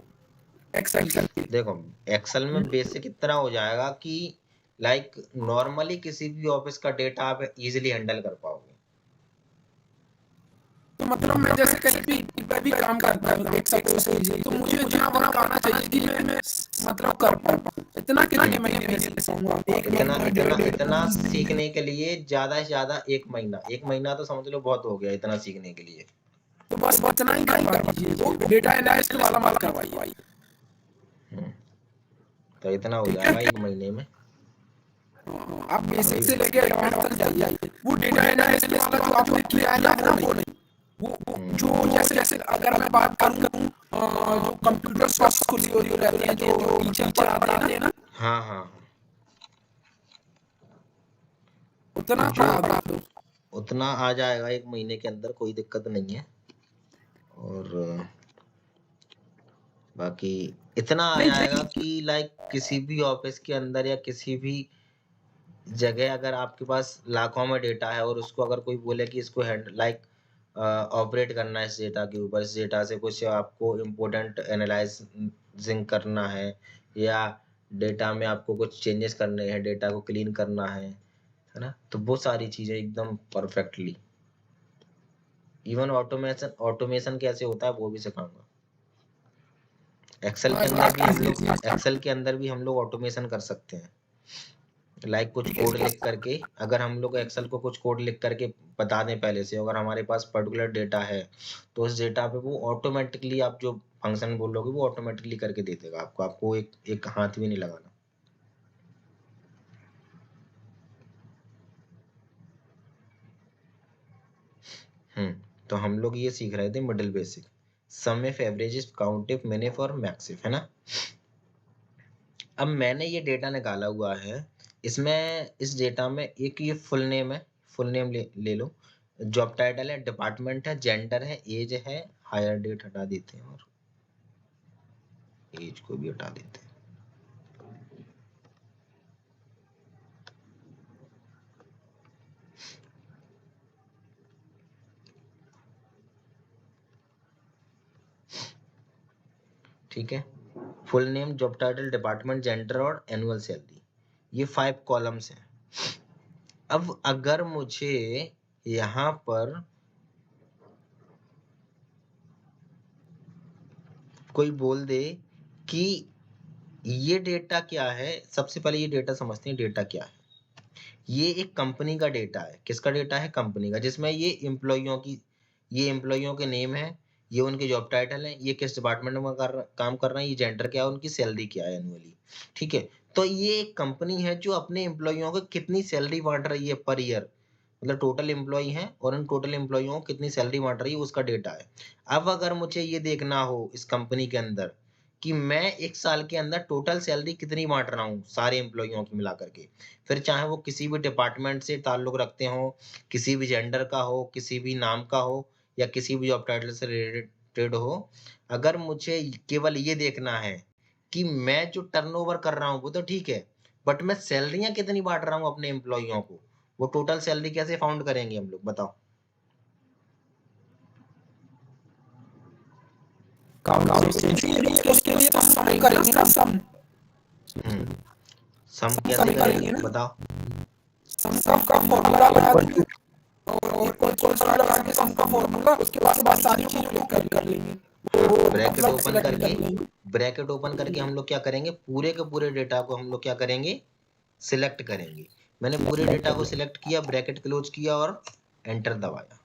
एक्सेल की। देखो एक्सेल में बेसिक इतना हो जाएगा कि नॉर्मली किसी भी ऑफिस का डेटा आप इजीली हैंडल कर पाओगे। तो मतलब मैं जैसे कहीं भी काम करता हूँ, एक सपोज कीजिए, तो मुझे इतना वर्क आना चाहिए कि मैं मतलब कर पाऊँ। इतना कितने महीने में सीख पाऊंगा? इतना सीखने के लिए ज्यादा से ज्यादा 1 महीना। 1 महीना तो समझ लो बहुत हो गया इतना सीखने के लिए। तो बस इतना ही करवा दीजिए, वो डेटा एनालिस्ट वाला मत करवाइए। तो इतना हो जाएगा 1 महीने में। आप बेसिक से लेके एडवांस तक जाइए। वो डेटा एनालिस्ट वाला जो आपने किया है ना, वो नहीं, वो जो जैसे अगर मैं बात करूँ जो कंप्यूटर सॉफ्ट खुली हुई रहती है, जो टीचर पढ़ाते हैं ना, हाँ हाँ, उतना जो पढ़ा दो। उतना आ जाएगा 1 महीने के अंदर, कोई दिक्कत नहीं है। और बाकी इतना आ जाएगा कि किसी भी ऑफिस के अंदर या किसी भी जगह अगर आपके पास लाखों में डेटा है और उसको अगर कोई बोले कि इसको ऑपरेट करना है इस डेटा के ऊपर, इस डेटा से कुछ आपको इम्पोर्टेंट एनालाइजिंग करना है, या डेटा में आपको कुछ चेंजेस करने हैं, डेटा को क्लीन करना है ना, तो वो सारी चीजें एकदम परफेक्टली। इवन ऑटोमेशन कैसे होता है वो भी सिखाऊंगा। एक्सेल के अंदर भी हम लोग ऑटोमेशन कर सकते हैं। कुछ कोड लिख करके, अगर हम लोग एक्सेल को कुछ कोड लिख करके बता दें पहले से, अगर हमारे पास पर्टिकुलर डेटा है तो उस डेटा पे वो ऑटोमेटिकली, आप जो फंक्शन बोलोगे वो ऑटोमेटिकली करके दे देगा आपको एक हाथ भी नहीं लगाना। तो हम लोग ये सीख रहे थे middle basic, sum if, average if, count if, min if और मैक्स इफ, है ना। अब मैंने ये डेटा निकाला हुआ है, इसमें इस डेटा में एक ये फुल नेम है, फुल नेम ले लो, जॉब टाइटल है, डिपार्टमेंट है, जेंडर है, एज है, हायर डेट हटा देते हैं और एज को भी हटा देते हैं। ठीक है, full name, job title, department, gender और एनुअल सैलरी, ये 5 कॉलम्स हैं। अब अगर मुझे यहाँ पर कोई बोल दे कि ये डेटा क्या है, सबसे पहले ये डेटा समझते हैं, डेटा क्या है। ये एक कंपनी का डेटा है। किसका डेटा है? कंपनी का, जिसमें ये एम्प्लॉइयों के नेम है, ये उनके जॉब टाइटल है, ये किस डिपार्टमेंट में काम कर रहे हैं, ये जेंडर क्या है, उनकी सैलरी क्या है एनुअली। ठीक है, तो ये एक कंपनी है जो अपने एम्प्लॉइयों को कितनी सैलरी बांट रही है पर ईयर, मतलब टोटल एम्प्लॉई हैं और उन टोटल एम्प्लॉइयों को कितनी सैलरी बांट रही है, उसका डेटा है। अब अगर मुझे ये देखना हो इस कंपनी के अंदर कि मैं एक साल के अंदर टोटल सैलरी कितनी बांट रहा हूँ सारे एम्प्लॉइयों की मिला करके, फिर चाहे वो किसी भी डिपार्टमेंट से ताल्लुक रखते हो, किसी भी जेंडर का हो, किसी भी नाम का हो, या किसी भी जॉब टाइटल से रिलेटेड हो, अगर मुझे केवल ये देखना है कि मैं जो टर्नओवर कर रहा हूँ वो तो ठीक है, बट मैं सैलरियां कितनी बांट रहा हूँ अपने एम्प्लॉइयों को, वो टोटल सैलरी कैसे फाउंड करेंगे हम लोग, बताओ। उसके लिए तो सम करेंगे ना, सम सम कैसे सम करेंगे करेंगे ना, बताओ। सम का फॉर्मूला लगा देंगे और इक्वल टू लगा के सम का फॉर्मूला, उसके बाद सारी चीजें कर लेंगे। वो ब्रैकेट मतलब ओपन सिलेक्ट करके कर लेंगे। ब्रैकेट ओपन करके हम लोग क्या करेंगे, पूरे के पूरे डेटा को हम लोग क्या करेंगे, सिलेक्ट करेंगे। मैंने पूरे डेटा को सिलेक्ट किया, ब्रैकेट क्लोज किया और एंटर दबाया,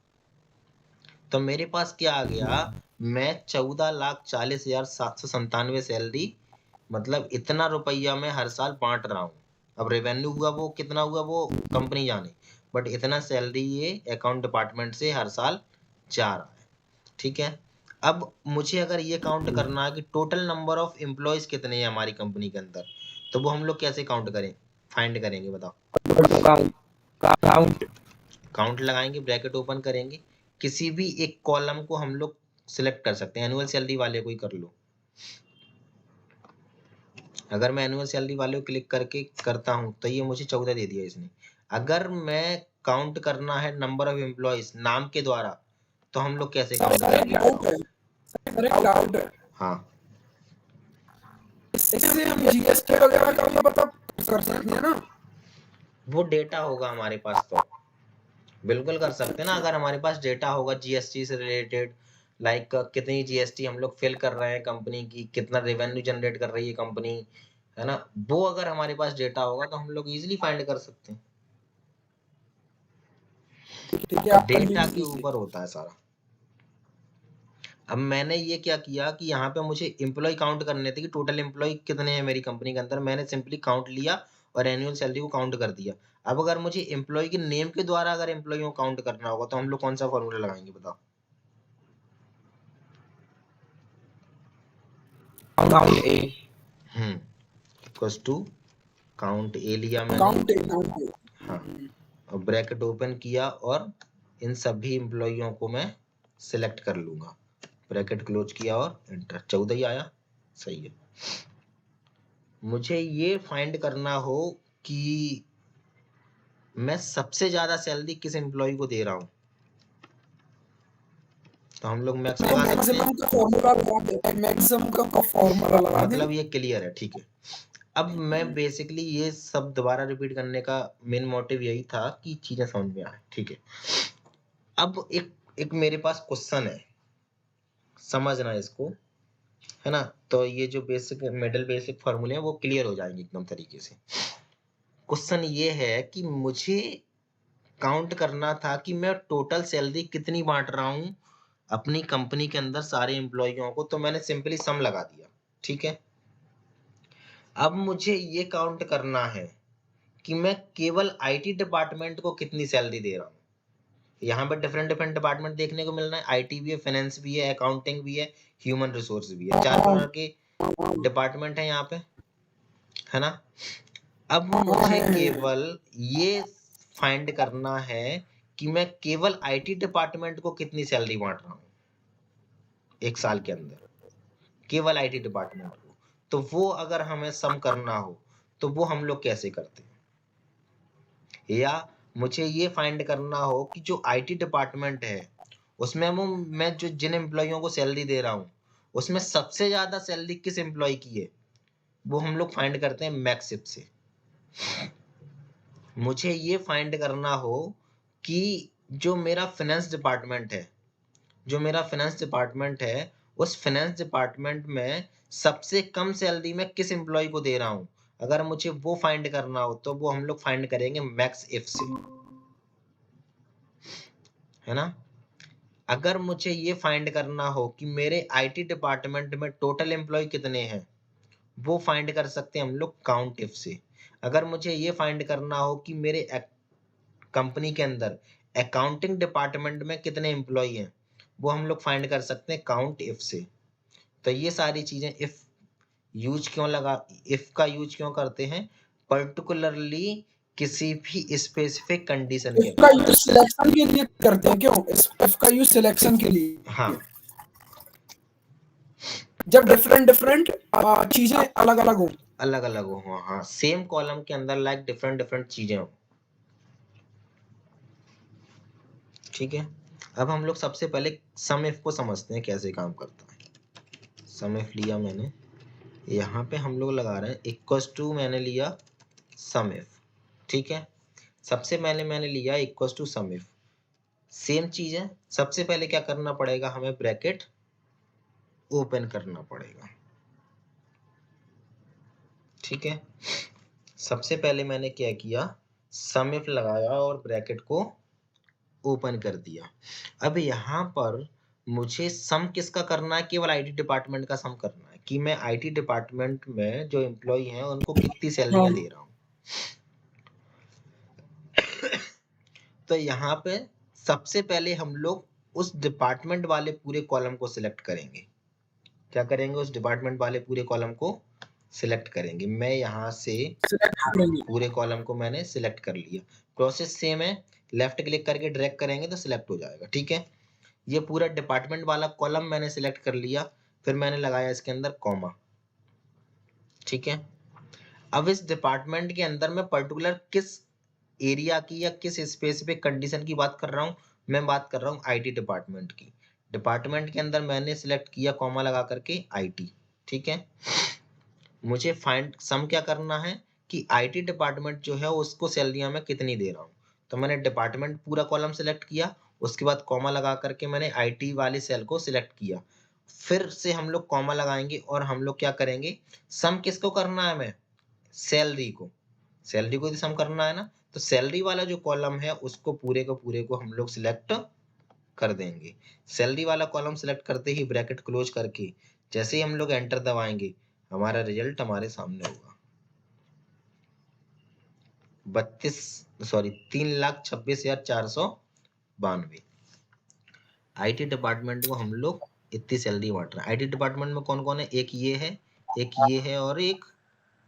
तो मेरे पास क्या आ गया, मैं 14,40,797 सैलरी, मतलब इतना रुपया मैं हर साल बांट रहा हूँ। अब रेवेन्यू हुआ वो कितना हुआ वो कंपनी जाने, बट इतना सैलरी ये अकाउंट डिपार्टमेंट से हर साल जा रहा है। ठीक है, अब मुझे अगर ये काउंट करना है कि टोटल नंबर ऑफ एम्प्लॉयज कितने हैं हमारी कंपनी के अंदर, तो वो हम लोग कैसे काउंट करें, फाइंड करेंगे, बताओ। काउंट लगाएंगे, ब्रैकेट ओपन करेंगे, किसी भी एक कॉलम को हम लोग सिलेक्ट कर सकते हैं, एनुअल सैलरी वाले को ही कर लो। अगर मैं एनुअल सैलरी वाले को क्लिक करके करता हूं तो ये मुझे 14 दे दिया इसने। अगर मैं काउंट करना है नंबर ऑफ एम्प्लॉयज नाम के द्वारा, तो हम लोग कैसे काउंट करेंगे, क्लाउड है। हाँ। इससे हम जीएसटी वगैरह का भी पता कर सकते हैं ना। वो डेटा होगा हमारे पास तो बिल्कुल कर सकते हैं ना, अगर हमारे पास डेटा होगा जीएसटी से रिलेटेड, लाइक कितनी जीएसटी हम लोग फिल कर रहे हैं कंपनी की, कितना रेवेन्यू जनरेट कर रही है कंपनी, है ना, वो अगर हमारे पास डेटा होगा तो हम लोग इजीली फाइंड कर सकते हैं। ठीक है, आप डेटा के कंटिन्यू कीजिए। ऊपर होता है सारा। अब मैंने ये क्या किया कि यहाँ पे मुझे एम्प्लॉय काउंट करने थे कि टोटल एम्प्लॉय कितने हैं मेरी कंपनी के अंदर, मैंने सिंपली काउंट लिया और एनुअल सैलरी को काउंट कर दिया। अब अगर मुझे एम्प्लॉय के नेम के द्वारा अगर एम्प्लॉय को काउंट करना होगा तो हम लोग कौन सा फॉर्मूला लगाएंगे, बताओ। Count A. Equals to count A लिया मैंने, काउंट हाँ, और ब्रैकेट ओपन किया और इन सभी एम्प्लॉइयों को मैं सिलेक्ट कर लूंगा, ब्रैकेट क्लोज किया और एंटर, 14 ही आया, सही है। मुझे ये फाइंड करना हो कि मैं सबसे ज्यादा सैलरी किस एम्प्लॉय को दे रहा हूँ, तो हम लोग मैक्स लगा सकते हैं, मैक्सिमम का फॉर्मूला लगा देते हैं, मैक्सिमम का फॉर्मूला लगा दें। मतलब ये क्लियर है, ठीक है। अब मैं बेसिकली ये सब दोबारा रिपीट करने का मेन मोटिव यही था कि चीजें समझ में आए, ठीक है। अब एक मेरे पास क्वेश्चन है, समझना इसको, है ना, तो ये जो बेसिक फॉर्मूले हैं वो क्लियर हो जाएंगे एकदम तरीके से। क्वेश्चन ये है कि मुझे काउंट करना था कि मैं टोटल सैलरी कितनी बांट रहा हूँ अपनी कंपनी के अंदर सारे एम्प्लॉइयों को, तो मैंने सिंपली सम लगा दिया, ठीक है। अब मुझे ये काउंट करना है कि मैं केवल आईटी डिपार्टमेंट को कितनी सैलरी दे रहा हूँ। यहाँ पे डिफरेंट डिफरेंट डिपार्टमेंट देखने को मिल रहा है, आईटी भी है, फाइनेंस भी है, अकाउंटिंग भी है, ह्यूमन रिसोर्स भी है, 4 प्रकार के डिपार्टमेंट है यहाँ पे, है ना। अब मुझे केवल ये फाइंड करना है कि मैं केवल आईटी डिपार्टमेंट को कितनी सैलरी बांट रहा हूँ एक साल के अंदर, केवल आईटी डिपार्टमेंट को। तो वो अगर हमें सम करना हो तो वो हम लोग कैसे करते हैं, या मुझे ये फाइंड करना हो कि जो आईटी डिपार्टमेंट है उसमें मैं जो जिन एम्प्लॉइयों को सैलरी दे रहा हूँ उसमें सबसे ज्यादा सैलरी किस एम्प्लॉय की है, वो हम लोग फाइंड करते हैं मैक्सिप से। मुझे ये फाइंड करना हो कि जो मेरा फाइनेंस डिपार्टमेंट है, जो मेरा फाइनेंस डिपार्टमेंट है उस फाइनेंस डिपार्टमेंट में सबसे कम सैलरी मैं किस एम्प्लॉय को दे रहा हूँ, अगर मुझे वो फाइंड करना हो तो वो हम लोग फाइंड करेंगे मैक्स इफ से, है ना। अगर मुझे ये फाइंड करना हो कि मेरे आईटी डिपार्टमेंट में टोटल एम्प्लॉय कितने हैं, वो फाइंड कर सकते हैं हम लोग काउंट इफ से। अगर मुझे ये फाइंड करना हो कि मेरे कंपनी के अंदर अकाउंटिंग डिपार्टमेंट में कितने एम्प्लॉय हैं, वो हम लोग फाइंड कर सकते हैं काउंट इफ से। तो ये सारी चीजें इफ का यूज क्यों करते हैं, पर्टिकुलरली किसी भी स्पेसिफिक कंडीशन के इसका अंदर। यूज सिलेक्शन के लिए करते हैं क्यों, इसका यूज सिलेक्शन के लिए, हाँ, जब डिफरेंट डिफरेंट चीजें अलग अलग हो। अलग अलग हो, हाँ, सेम कॉलम के अंदर लाइक डिफरेंट डिफरेंट चीजें हो। ठीक है, अब हम लोग सबसे पहले सम इफ को समझते हैं कैसे काम करता है। सम इफ लिया मैंने, यहाँ पे हम लोग लगा रहे हैं इक्वल्स टू, मैंने लिया सम इफ, ठीक है। सबसे पहले मैंने लिया equals to sum if, same चीज है। सबसे पहले क्या करना पड़ेगा, हमें ब्रैकेट ओपन करना पड़ेगा, ठीक है। सबसे पहले मैंने क्या किया, सम इफ लगाया और ब्रैकेट को ओपन कर दिया। अब यहाँ पर मुझे सम किसका करना है, केवल आईटी डिपार्टमेंट का सम करना है कि मैं आईटी डिपार्टमेंट में जो एम्प्लॉय हैं उनको कितनी सैलरियां दे रहा हूँ। तो यहाँ पे सबसे पहले हम लोग उस डिपार्टमेंट वाले पूरे कॉलम को सिलेक्ट करेंगे। क्या करेंगे, उस डिपार्टमेंट वाले पूरे कॉलम को सिलेक्ट करेंगे। मैं यहाँ से पूरे कॉलम को मैंने सिलेक्ट कर लिया। प्रोसेस सेम है, लेफ्ट क्लिक करके ड्रैग करेंगे तो सिलेक्ट हो जाएगा, ठीक है। ये पूरा डिपार्टमेंट वाला कॉलम मैंने सिलेक्ट कर लिया, फिर मैंने लगाया इसके अंदर कॉमा, ठीक है। अब इस डिपार्टमेंट के अंदर मैं पर्टिकुलर किस एरिया की या किस स्पेसिफिक कंडीशन की बात कर रहा हूँ, मैं बात कर रहा हूँ आईटी डिपार्टमेंट की। डिपार्टमेंट के अंदर मैंने सिलेक्ट किया कॉमा लगा करके आईटी, ठीक है। मुझे फाइंड सम क्या करना है कि आईटी डिपार्टमेंट जो है उसको सैलरियां मैं कितनी दे रहा हूँ। तो मैंने डिपार्टमेंट पूरा कॉलम सिलेक्ट किया, उसके बाद कॉमा लगा करके मैंने आईटी वाले सेल को सिलेक्ट किया। फिर से हम लोग कॉमा लगाएंगे और हम लोग क्या करेंगे, सम किसको करना है, मैं सैलरी को, सैलरी को सम करना है ना। तो सैलरी वाला जो कॉलम है उसको पूरे को हम लोग सिलेक्ट कर देंगे। सैलरी वाला कॉलम सिलेक्ट करते ही ब्रैकेट क्लोज करके जैसे ही हम लोग एंटर दबाएंगे, हमारा रिजल्ट हमारे सामने होगा। 3,26,492। आईटी डिपार्टमेंट को हम लोग इतनी सैलरी बांट रहे हैं। आईटी डिपार्टमेंट में कौन कौन है, एक ये है, एक ये है और एक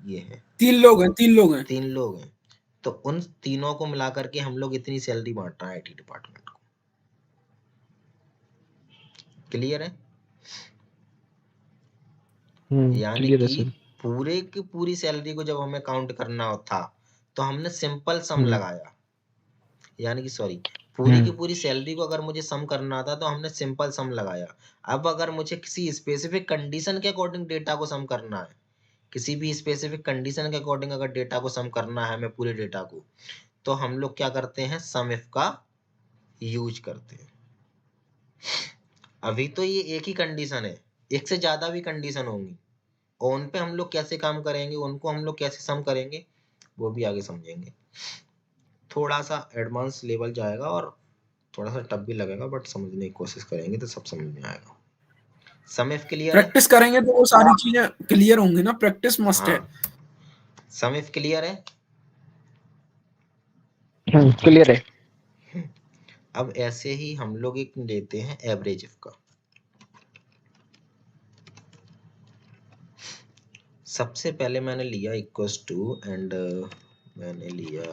ये है। 3 लोग हैं, 3 लोग हैं। 3 लोग हैं, तो उन तीनों को मिला करके हम लोग इतनी सैलरी बांट रहे हैं आईटी डिपार्टमेंट को। क्लियर है? यानी क्लियर है कि सर। पूरे की पूरी सैलरी को जब हमें काउंट करना था तो हमने सिंपल सम लगाया, यानी कि सॉरी, पूरी की पूरी सैलरी को अगर मुझे सम करना था तो हमने सिंपल सम लगाया। अब अगर मुझे किसी स्पेसिफिक कंडीशन के अकॉर्डिंग डेटा को सम करना है, किसी भी स्पेसिफिक कंडीशन के अकॉर्डिंग अगर डेटा को सम करना है, मैं पूरे डेटा को, तो हम लोग क्या करते हैं, सम इफ का यूज करते हैं। अभी तो ये एक ही कंडीशन है, एक से ज्यादा भी कंडीशन होंगी, और उन पे हम लोग कैसे काम करेंगे, उनको हम लोग कैसे सम करेंगे, वो भी आगे समझेंगे। थोड़ा सा एडवांस लेवल जाएगा और थोड़ा सा टफ भी लगेगा, बट समझने की कोशिश करेंगे तो सब समझ में आएगा। सम इफ क्लियर है? प्रैक्टिस करेंगे तो वो सारी चीजें क्लियर होंगी ना, प्रैक्टिस मस्ट है। सम इफ क्लियर है? क्लियर है। अब ऐसे ही हम लोग एक लेते हैं एवरेज इफ का। सबसे पहले मैंने लिया इक्वल्स टू एंड मैंने लिया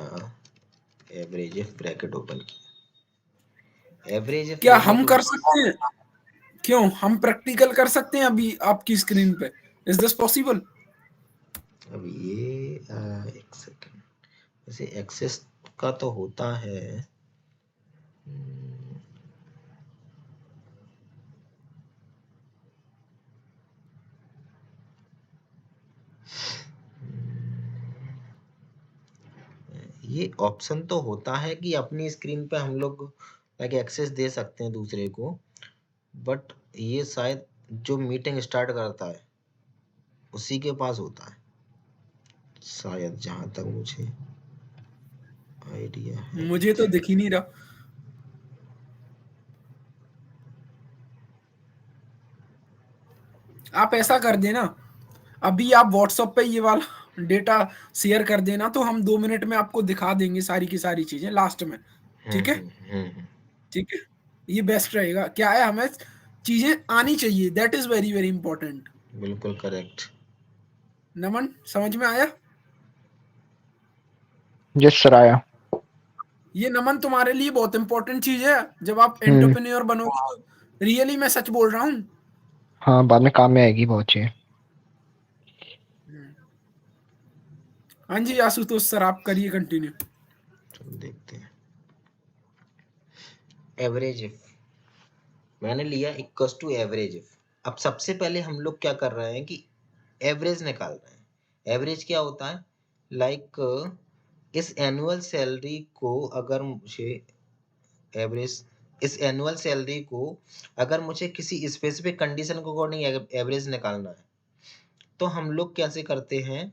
एवरेज इफ, ब्रैकेट ओपन किया। एवरेज इफ क्या लेने हम के कर सकते हैं, क्यों हम प्रैक्टिकल कर सकते हैं अभी आपकी स्क्रीन पे, इज दिस पॉसिबल? अब ये एक सेकंड, वैसे एक्सेस का तो होता है, ये ऑप्शन तो होता है कि अपनी स्क्रीन पे हम लोग लाइक एक्सेस दे सकते हैं दूसरे को, बट ये शायद जो मीटिंग स्टार्ट करता है उसी के पास होता है शायद, जहां तक मुझे आइडिया है। मुझे तो दिख ही नहीं रहा। आप ऐसा कर देना, अभी आप व्हाट्सएप पे ये वाला डेटा शेयर कर देना, तो हम 2 मिनट में आपको दिखा देंगे सारी की सारी चीजें लास्ट में। ठीक है, ठीक है, ये बेस्ट रहेगा। क्या है, हमें चीजें आनी चाहिए, that is very very important. बिल्कुल करेक्ट। नमन, समझ में आया? यस सर, आया। ये नमन तुम्हारे लिए बहुत इंपॉर्टेंट चीज है, जब आप हम्म। एंटरप्रेन्योर बनोगे तो। रियली मैं सच बोल रहा हूँ। हाँ, बाद में काम में आएगी बहुत चीज। हाँ जी आशुतोष सर, आप करिए कंटिन्यू। चलो देखते हैं। एवरेज इफ मैंने लिया इक्वल्स टू एवरेज इफ। अब सबसे पहले हम लोग क्या कर रहे हैं कि एवरेज निकाल रहे हैं। एवरेज क्या होता है? लाइक इस एनुअल सैलरी को अगर मुझे एवरेज इस एनुअल सैलरी को अगर मुझे किसी स्पेसिफिक कंडीशन के अकॉर्डिंग एवरेज निकालना है, तो हम लोग कैसे करते हैं?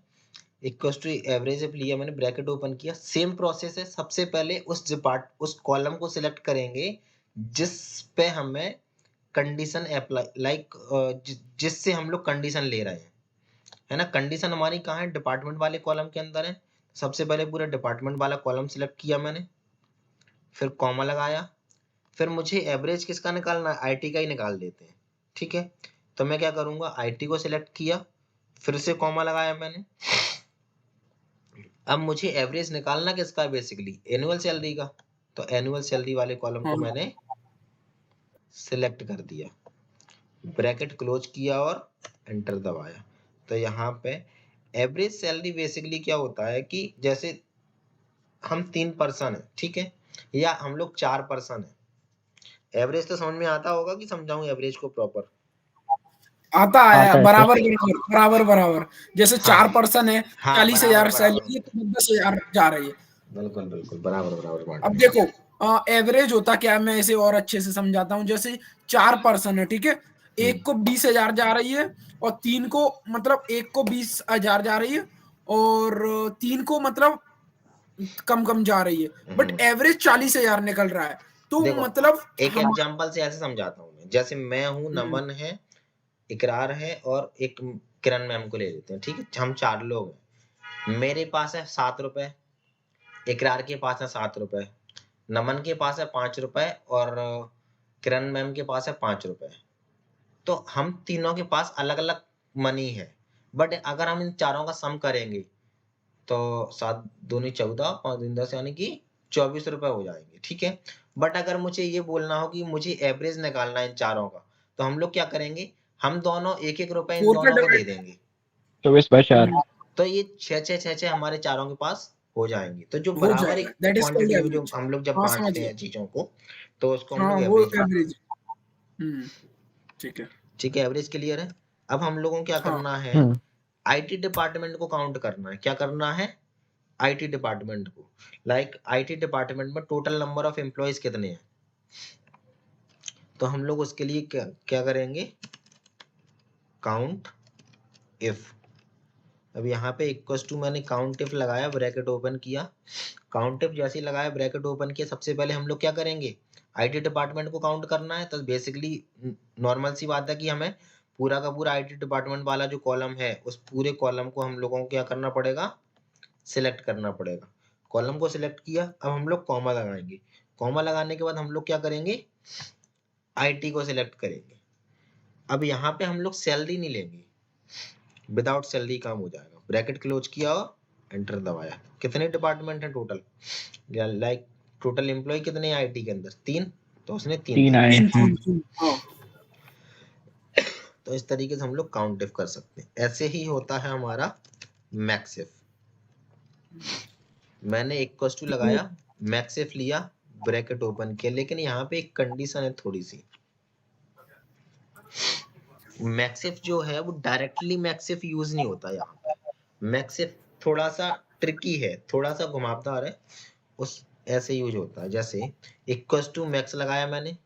इक्वल्स टू एवरेज इफ लिया मैंने, ब्रैकेट ओपन किया, सेम प्रोसेस है। सबसे पहले उस कॉलम को सिलेक्ट करेंगे जिस पे हमें कंडीशन अप्लाई, लाइक जिससे हम लोग कंडीशन ले रहे हैं, है ना। कंडीशन हमारी कहाँ है? डिपार्टमेंट वाले कॉलम के अंदर है। सबसे पहले पूरा डिपार्टमेंट वाला कॉलम सिलेक्ट किया मैंने, फिर कॉमा लगाया, फिर मुझे एवरेज किसका निकालना है? आईटी का ही निकाल देते हैं, ठीक है। तो मैं क्या करूंगा, आईटी को सिलेक्ट किया, फिर से कॉमा लगाया मैंने। अब मुझे एवरेज निकालना किसका है? बेसिकली एनुअल सैलरी का। तो एनुअल सैलरी वाले कॉलम को हाँ, मैंने सिलेक्ट कर दिया, ब्रैकेट क्लोज किया और एंटर दबाया। तो यहाँ पे एवरेज सैलरी बेसिकली क्या होता है कि जैसे हम 3 पर्सन है, ठीक है, या हम लोग 4 पर्सन है। एवरेज तो समझ में आता होगा कि समझाऊं एवरेज को प्रॉपर? आता है, आता है सर। बराबर बराबर बराबर बराबर। जैसे हाँ 4 पर्सन है, हाँ, 40,000 सैलरी है, तो 10,000 जा रही है। बिल्कुल बिल्कुल, बराबर बराबर बांट अब रहे हैं। देखो, एवरेज होता क्या है, मैं इसे और अच्छे से समझाता हूँ। जैसे 4 पर्सन है, ठीक है, एक को 20,000 जा रही है, और 3 को, मतलब एक को 20,000 जा रही है, और 3 को मतलब कम कम जा रही है, बट हम्म, एवरेज 40,000 निकल रहा है। तो देखो मतलब एक हम, एग्जांपल से ऐसे समझाता हूँ मैं। जैसे मैं हूँ, हम्म, नमन है, इकरार है, और एक किरण मैम को ले लेते हैं, ठीक है। हम 4 लोग हैं। मेरे पास है 7 रुपए, इकरार के पास है 7 रुपए, नमन के पास है 5 रुपए, और किरण मैम के पास है 5 रुपए। तो हम तीनों के पास अलग अलग मनी है, बट अगर हम इन चारों का सम करेंगे तो 7 दूनी 14, 5 दूनी 10, यानी कि 24 रुपए हो जाएंगे, ठीक है। बट अगर मुझे ये बोलना हो कि मुझे एवरेज निकालना है इन चारों का, तो हम लोग क्या करेंगे? हम दोनों 1-1 रुपए इन 4 पे दोनों को दे डिवाइड। देंगे। 24/4। तो ये 6-6 हमारे चारों के पास हो जाएंगे। तो जो हो बराबर जाएगा, एक दैट इज कॉल्ड क्वांटिटी में जो एवरेज। हम लोग जब हाँ समझ बांटते गया। हैं चीजों को, तो उसको हम हाँ लोग वो एवरेज बोलते एवरेज। हैं। ठीक है। ठीक है, एवरेज क्लियर है। अब हम लोगों को क्या हाँ, करना है? हम्म। आईटी डिपार्टमेंट को काउंट करना है। क्या करना है? आईटी डिपार्टमेंट को। लाइक आईटी डिपार्टमेंट में टोटल नंबर ऑफ एम्प्लॉयज कितने हैं? तो हम लोग उसके लिए क्या क्या करेंगे? Count if. अब यहाँ पे इक्वल्स टू मैंने काउंट इफ लगाया, ब्रैकेट ओपन किया। काउंट इफ जैसे ही लगाया, ब्रैकेट ओपन किया, सबसे पहले हम लोग क्या करेंगे? आईटी डिपार्टमेंट को काउंट करना है। तो बेसिकली नॉर्मल सी बात है कि हमें पूरा का पूरा आईटी डिपार्टमेंट वाला जो कॉलम है, उस पूरे कॉलम को हम लोगों को क्या करना पड़ेगा? सिलेक्ट करना पड़ेगा। कॉलम को सिलेक्ट किया, अब हम लोग कॉमा लगाएंगे। कॉमा लगाने के बाद हम लोग क्या करेंगे? आईटी को सिलेक्ट करेंगे। अब यहाँ पे हम लोग सैलरी नहीं लेंगे, विदाउट सैलरी काम हो जाएगा। ब्रैकेट क्लोज किया और एंटर दबाया। कितने डिपार्टमेंट है टोटल? लाइक टोटल एम्प्लॉय कितने हैं आईटी के अंदर? 3, तो उसने 3 3 दे आए। दिए। 3 3 3, हाँ। तो इस तरीके से हम लोग काउंट इफ कर सकते हैं। ऐसे ही होता है हमारा मैक्स इफ। मैंने इक्वल टू लगाया, मैक्स इफ लिया, ब्रैकेट ओपन किया, लेकिन यहाँ पे एक कंडीशन है थोड़ी सी। मैक्सिफ जो है वो डायरेक्टली मैक्सिफ यूज नहीं होता यहाँ पे। मैक्सिफ थोड़ा सा ट्रिकी है, थोड़ा सा घुमावदार है। उस ऐसे यूज होता है, जैसे इक्वल टू मैक्स लगाया मैंने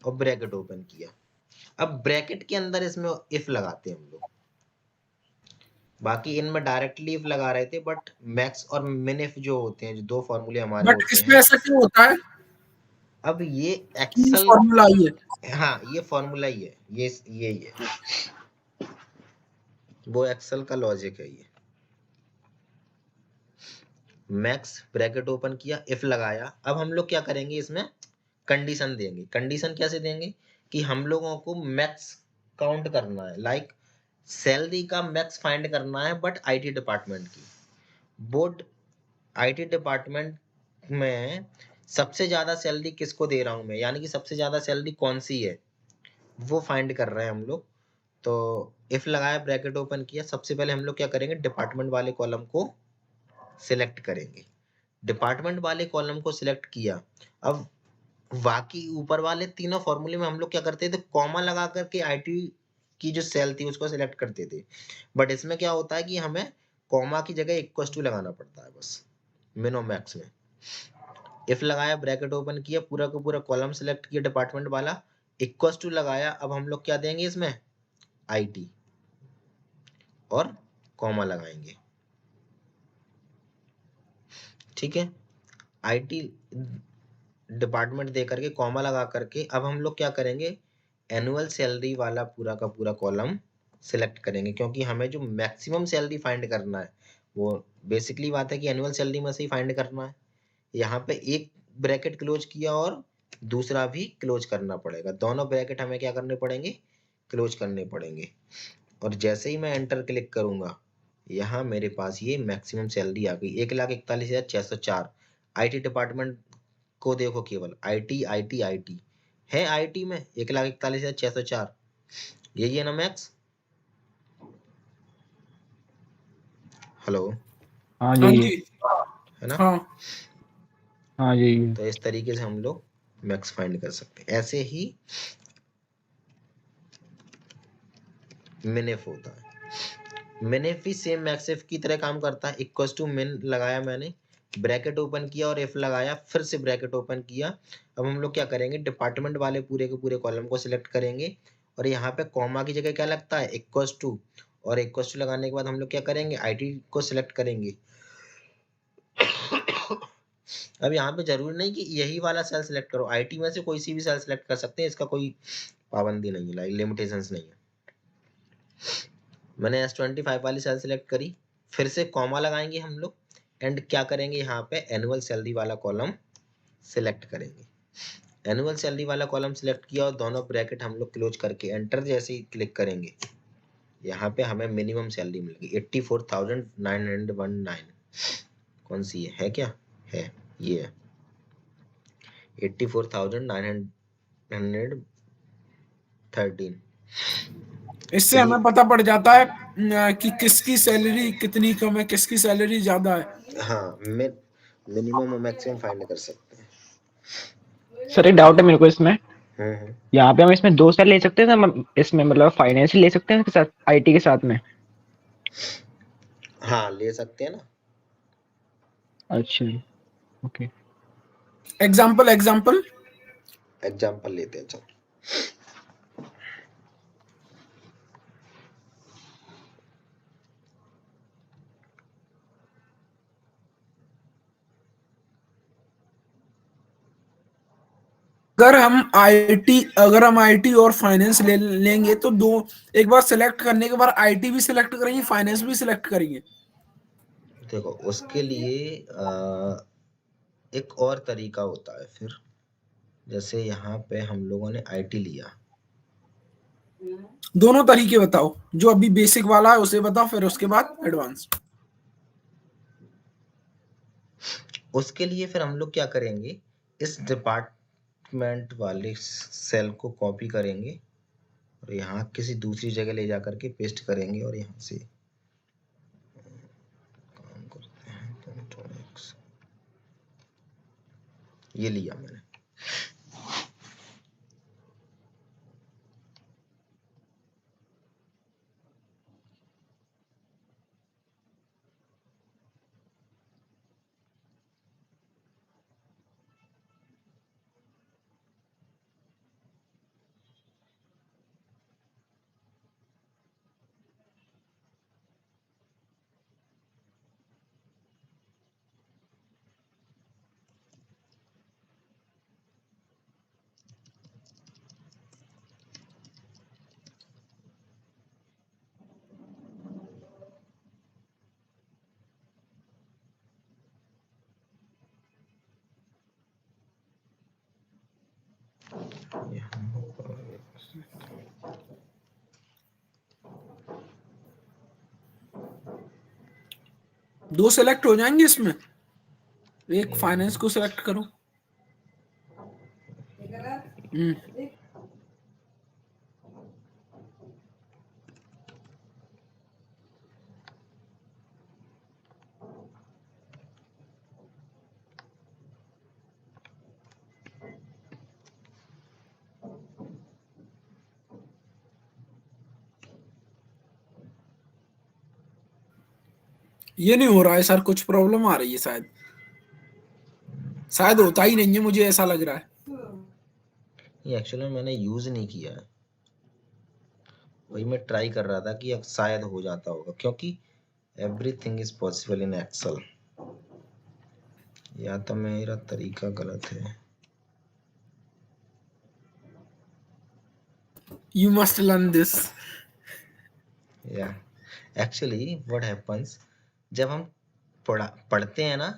और ब्रैकेट ओपन किया। अब ब्रैकेट के अंदर इसमें इफ लगाते हैं हम लोग। बाकी इनमें डायरेक्टली इफ लगा रहे थे, बट मैक्स और मिनिफ जो होते हैं, जो दो फॉर्मूले हमारे बट होते इसमें हैं, ऐसा क्यों होता है अब ये कि एक्सेल, फॉर्मूला ही है? हाँ ये फॉर्मूला ही है, ये वो एक्सेल का लॉजिक है। ये मैक्स ब्रैकेट ओपन किया, इफ लगाया, अब हम लोग क्या करेंगे, इसमें कंडीशन देंगे। कंडीशन कैसे देंगे कि हम लोगों को मैक्स काउंट करना है, लाइक सैलरी का मैक्स फाइंड करना है, बट आईटी डिपार्टमेंट की। बोर्ड आईटी डिपार्टमेंट में सबसे ज्यादा सैलरी किसको दे रहा हूं मैं, यानी कि सबसे ज्यादा सैलरी कौन सी है, वो फाइंड कर रहे हैं हम लोग। तो इफ लगाया, ब्रैकेट ओपन किया, सबसे पहले हम लोग क्या करेंगे, डिपार्टमेंट वाले कॉलम को सिलेक्ट करेंगे। डिपार्टमेंट वाले कॉलम को सिलेक्ट किया, अब बाकी ऊपर वाले तीनों फॉर्मूले में हम लोग क्या करते थे, कॉमा लगा करके आईटी की जो सेल थी उसको सिलेक्ट करते थे। बट इसमें क्या होता है कि हमें कॉमा की जगह इक्वल टू लगाना पड़ता है बस, मिनो मैक्स में। इफ लगाया, ब्रैकेट ओपन किया, पूरा का पूरा कॉलम सिलेक्ट किया डिपार्टमेंट वाला, इक्वल टू लगाया, अब हम लोग क्या देंगे इसमें, आईटी और कॉमा लगाएंगे। ठीक है, आईटी डिपार्टमेंट दे करके कॉमा लगा करके, अब हम लोग क्या करेंगे, एनुअल सैलरी वाला पूरा का पूरा कॉलम सिलेक्ट करेंगे, क्योंकि हमें जो मैक्सिमम सैलरी फाइंड करना है, वो बेसिकली बात है कि एनुअल सैलरी में से ही फाइंड करना है। यहाँ पे एक ब्रैकेट क्लोज किया और दूसरा भी क्लोज करना पड़ेगा, दोनों ब्रैकेट हमें क्या करने पड़ेंगे, क्लोज करने पड़ेंगे। और जैसे ही मैं एंटर क्लिक करूंगा, यहाँ मेरे पास ये मैक्सिमम सैलरी आ गई, 1,41,604। आईटी डिपार्टमेंट को देखो, केवल आईटी आईटी आईटी है, आईटी में 1,41,604, यही है ना मैक्स। हेलो, हाँ हाँ जी। जी। है ना। हाँ हाँ जी। तो इस तरीके से हम लोग मैक्स फाइंड कर सकते हैं। ऐसे ही मिनिफ होता है, मिनिफ भी सेम मैक्सिफ की तरह काम करता है। इक्वल टू मिन लगाया मैंने, ब्रैकेट ओपन किया और इफ लगाया, फिर से ब्रैकेट ओपन किया। अब हम लोग क्या करेंगे, डिपार्टमेंट वाले पूरे के पूरे कॉलम को सिलेक्ट करेंगे, और यहाँ पे कॉमा की जगह क्या लगता है, इक्वल टू, और इक्वल टू लगाने के बाद हम लोग क्या करेंगे, आईटी को सिलेक्ट करेंगे। अब यहाँ पे जरूरी नहीं कि यही वाला सेल सिलेक्ट करो, आईटी में से कोई सी भी सेल सिलेक्ट कर सकते हैं, इसका कोई पाबंदी नहीं है, लाइक लिमिटेशंस नहीं है। मैंने S25 वाली सेल सिलेक्ट करी, फिर से कॉमा लगाएंगे हम लोग, एंड क्या करेंगे, यहाँ पे एनुअल सैलरी वाला कॉलम सिलेक्ट करेंगे। एनुअल सैलरी वाला कॉलम सिलेक्ट किया और दोनों ब्रैकेट हम लोग क्लोज करके एंटर जैसे ही क्लिक करेंगे, यहाँ पे हमें मिनिमम सैलरी मिलेगी 84,919। कौन सी है क्या, है ये है 84,913। इससे तो ये, हमें पता पड़ जाता है कि किसकी सैलरी कितनी कम है, किसकी सैलरी ज्यादा है। हाँ मिनिमम और मैक्सिमम फाइंड कर सकते हैं। सर एक डाउट है मेरे को इसमें, हम्म। यहाँ पे हम इसमें दो सेल ले सकते हैं ना, इसमें मतलब फाइनेंशियल ले सकते हैं इसके साथ, आईटी के साथ में? हाँ ले सकते हैं ना। अच्छा। ओके। Example example. एग्जाम्पल लेते हैं, चलो। अगर हम आईटी और फाइनेंस ले लेंगे तो दो, एक बार सिलेक्ट करने के बाद आईटी भी सिलेक्ट करेंगे, फाइनेंस भी सिलेक्ट करेंगे। देखो उसके लिए एक और तरीका होता है फिर, जैसे यहाँ पे हम लोगों ने आईटी लिया, दोनों तरीके बताओ, जो अभी बेसिक वाला है उसे बताओ, फिर उसके बाद एडवांस। उसके लिए फिर हम लोग क्या करेंगे, इस डिपार्टमेंट वाले सेल को कॉपी करेंगे और यहाँ किसी दूसरी जगह ले जा करके पेस्ट करेंगे, और यहाँ से काम करते हैं, Ctrl X, ये लिया मैंने। दो सेलेक्ट हो जाएंगे इसमें, एक फाइनेंस को सेलेक्ट करो। ये नहीं हो रहा है सर, कुछ प्रॉब्लम आ रही है शायद, शायद होता ही नहीं है, मुझे ऐसा लग रहा है। ये एक्चुअली मैंने यूज नहीं किया है, वही मैं ट्राई कर रहा था कि अब शायद हो जाता होगा, क्योंकि everything is possible in Excel. या तो मेरा तरीका गलत है। You must learn this. या एक्चुअली व्हाट हैपेंस, जब हम पढ़ते हैं ना,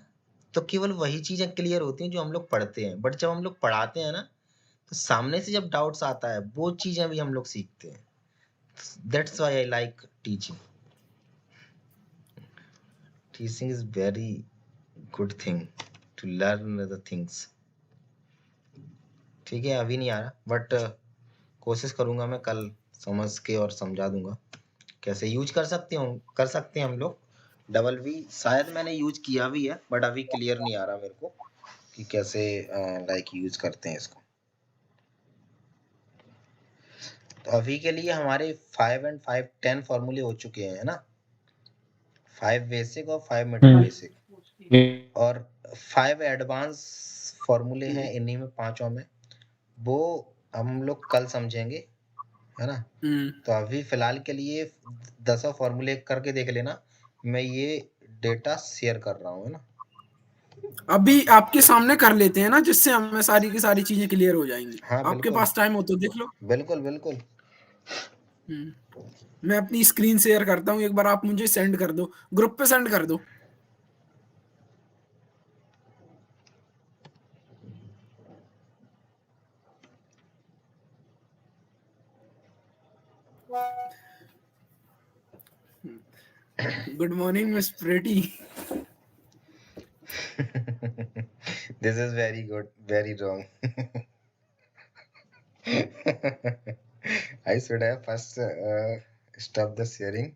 तो केवल वही चीजें क्लियर होती हैं जो हम लोग पढ़ते हैं, बट जब हम लोग पढ़ाते हैं ना, तो सामने से जब डाउट्स आता है वो चीजें भी हम लोग सीखते हैं। That's why I like teaching. Teaching is very good thing to learn the things. ठीक है, अभी नहीं आ रहा, बट कोशिश करूंगा मैं कल समझ के और समझा दूंगा कैसे यूज कर सकते हैं हम लोग। डबल वी शायद मैंने यूज किया भी है, बट अभी क्लियर नहीं आ रहा मेरे को कि कैसे लाइक यूज करते हैं इसको। तो अभी के लिए हमारे 5 एंड 5 10 फॉर्मूले हो चुके हैं, है ना। 5 बेसिक और 5 मिडिल बेसिक, और 5 एडवांस फॉर्मूले हैं इन्हीं में, पांचों में। वो हम लोग कल समझेंगे, है ना। तो अभी फिलहाल के लिए 10 फॉर्मूले करके देख लेना। मैं ये डेटा शेयर कर रहा हूँ, है ना। अभी आपके सामने कर लेते हैं ना, जिससे हमें सारी की सारी चीजें क्लियर हो जाएंगी। हाँ आपके बिल्कुल पास टाइम हो तो देख लो। बिल्कुल बिल्कुल। मैं अपनी स्क्रीन शेयर करता हूँ, एक बार आप मुझे सेंड कर दो, ग्रुप पे सेंड कर दो। Good morning miss pretty. This is very good, very wrong. I should have first stopped the sharing.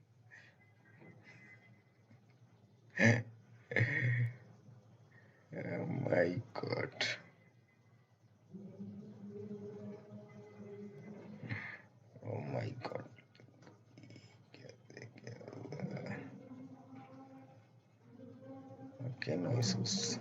Oh my god. Oh my god. Okay, no issues.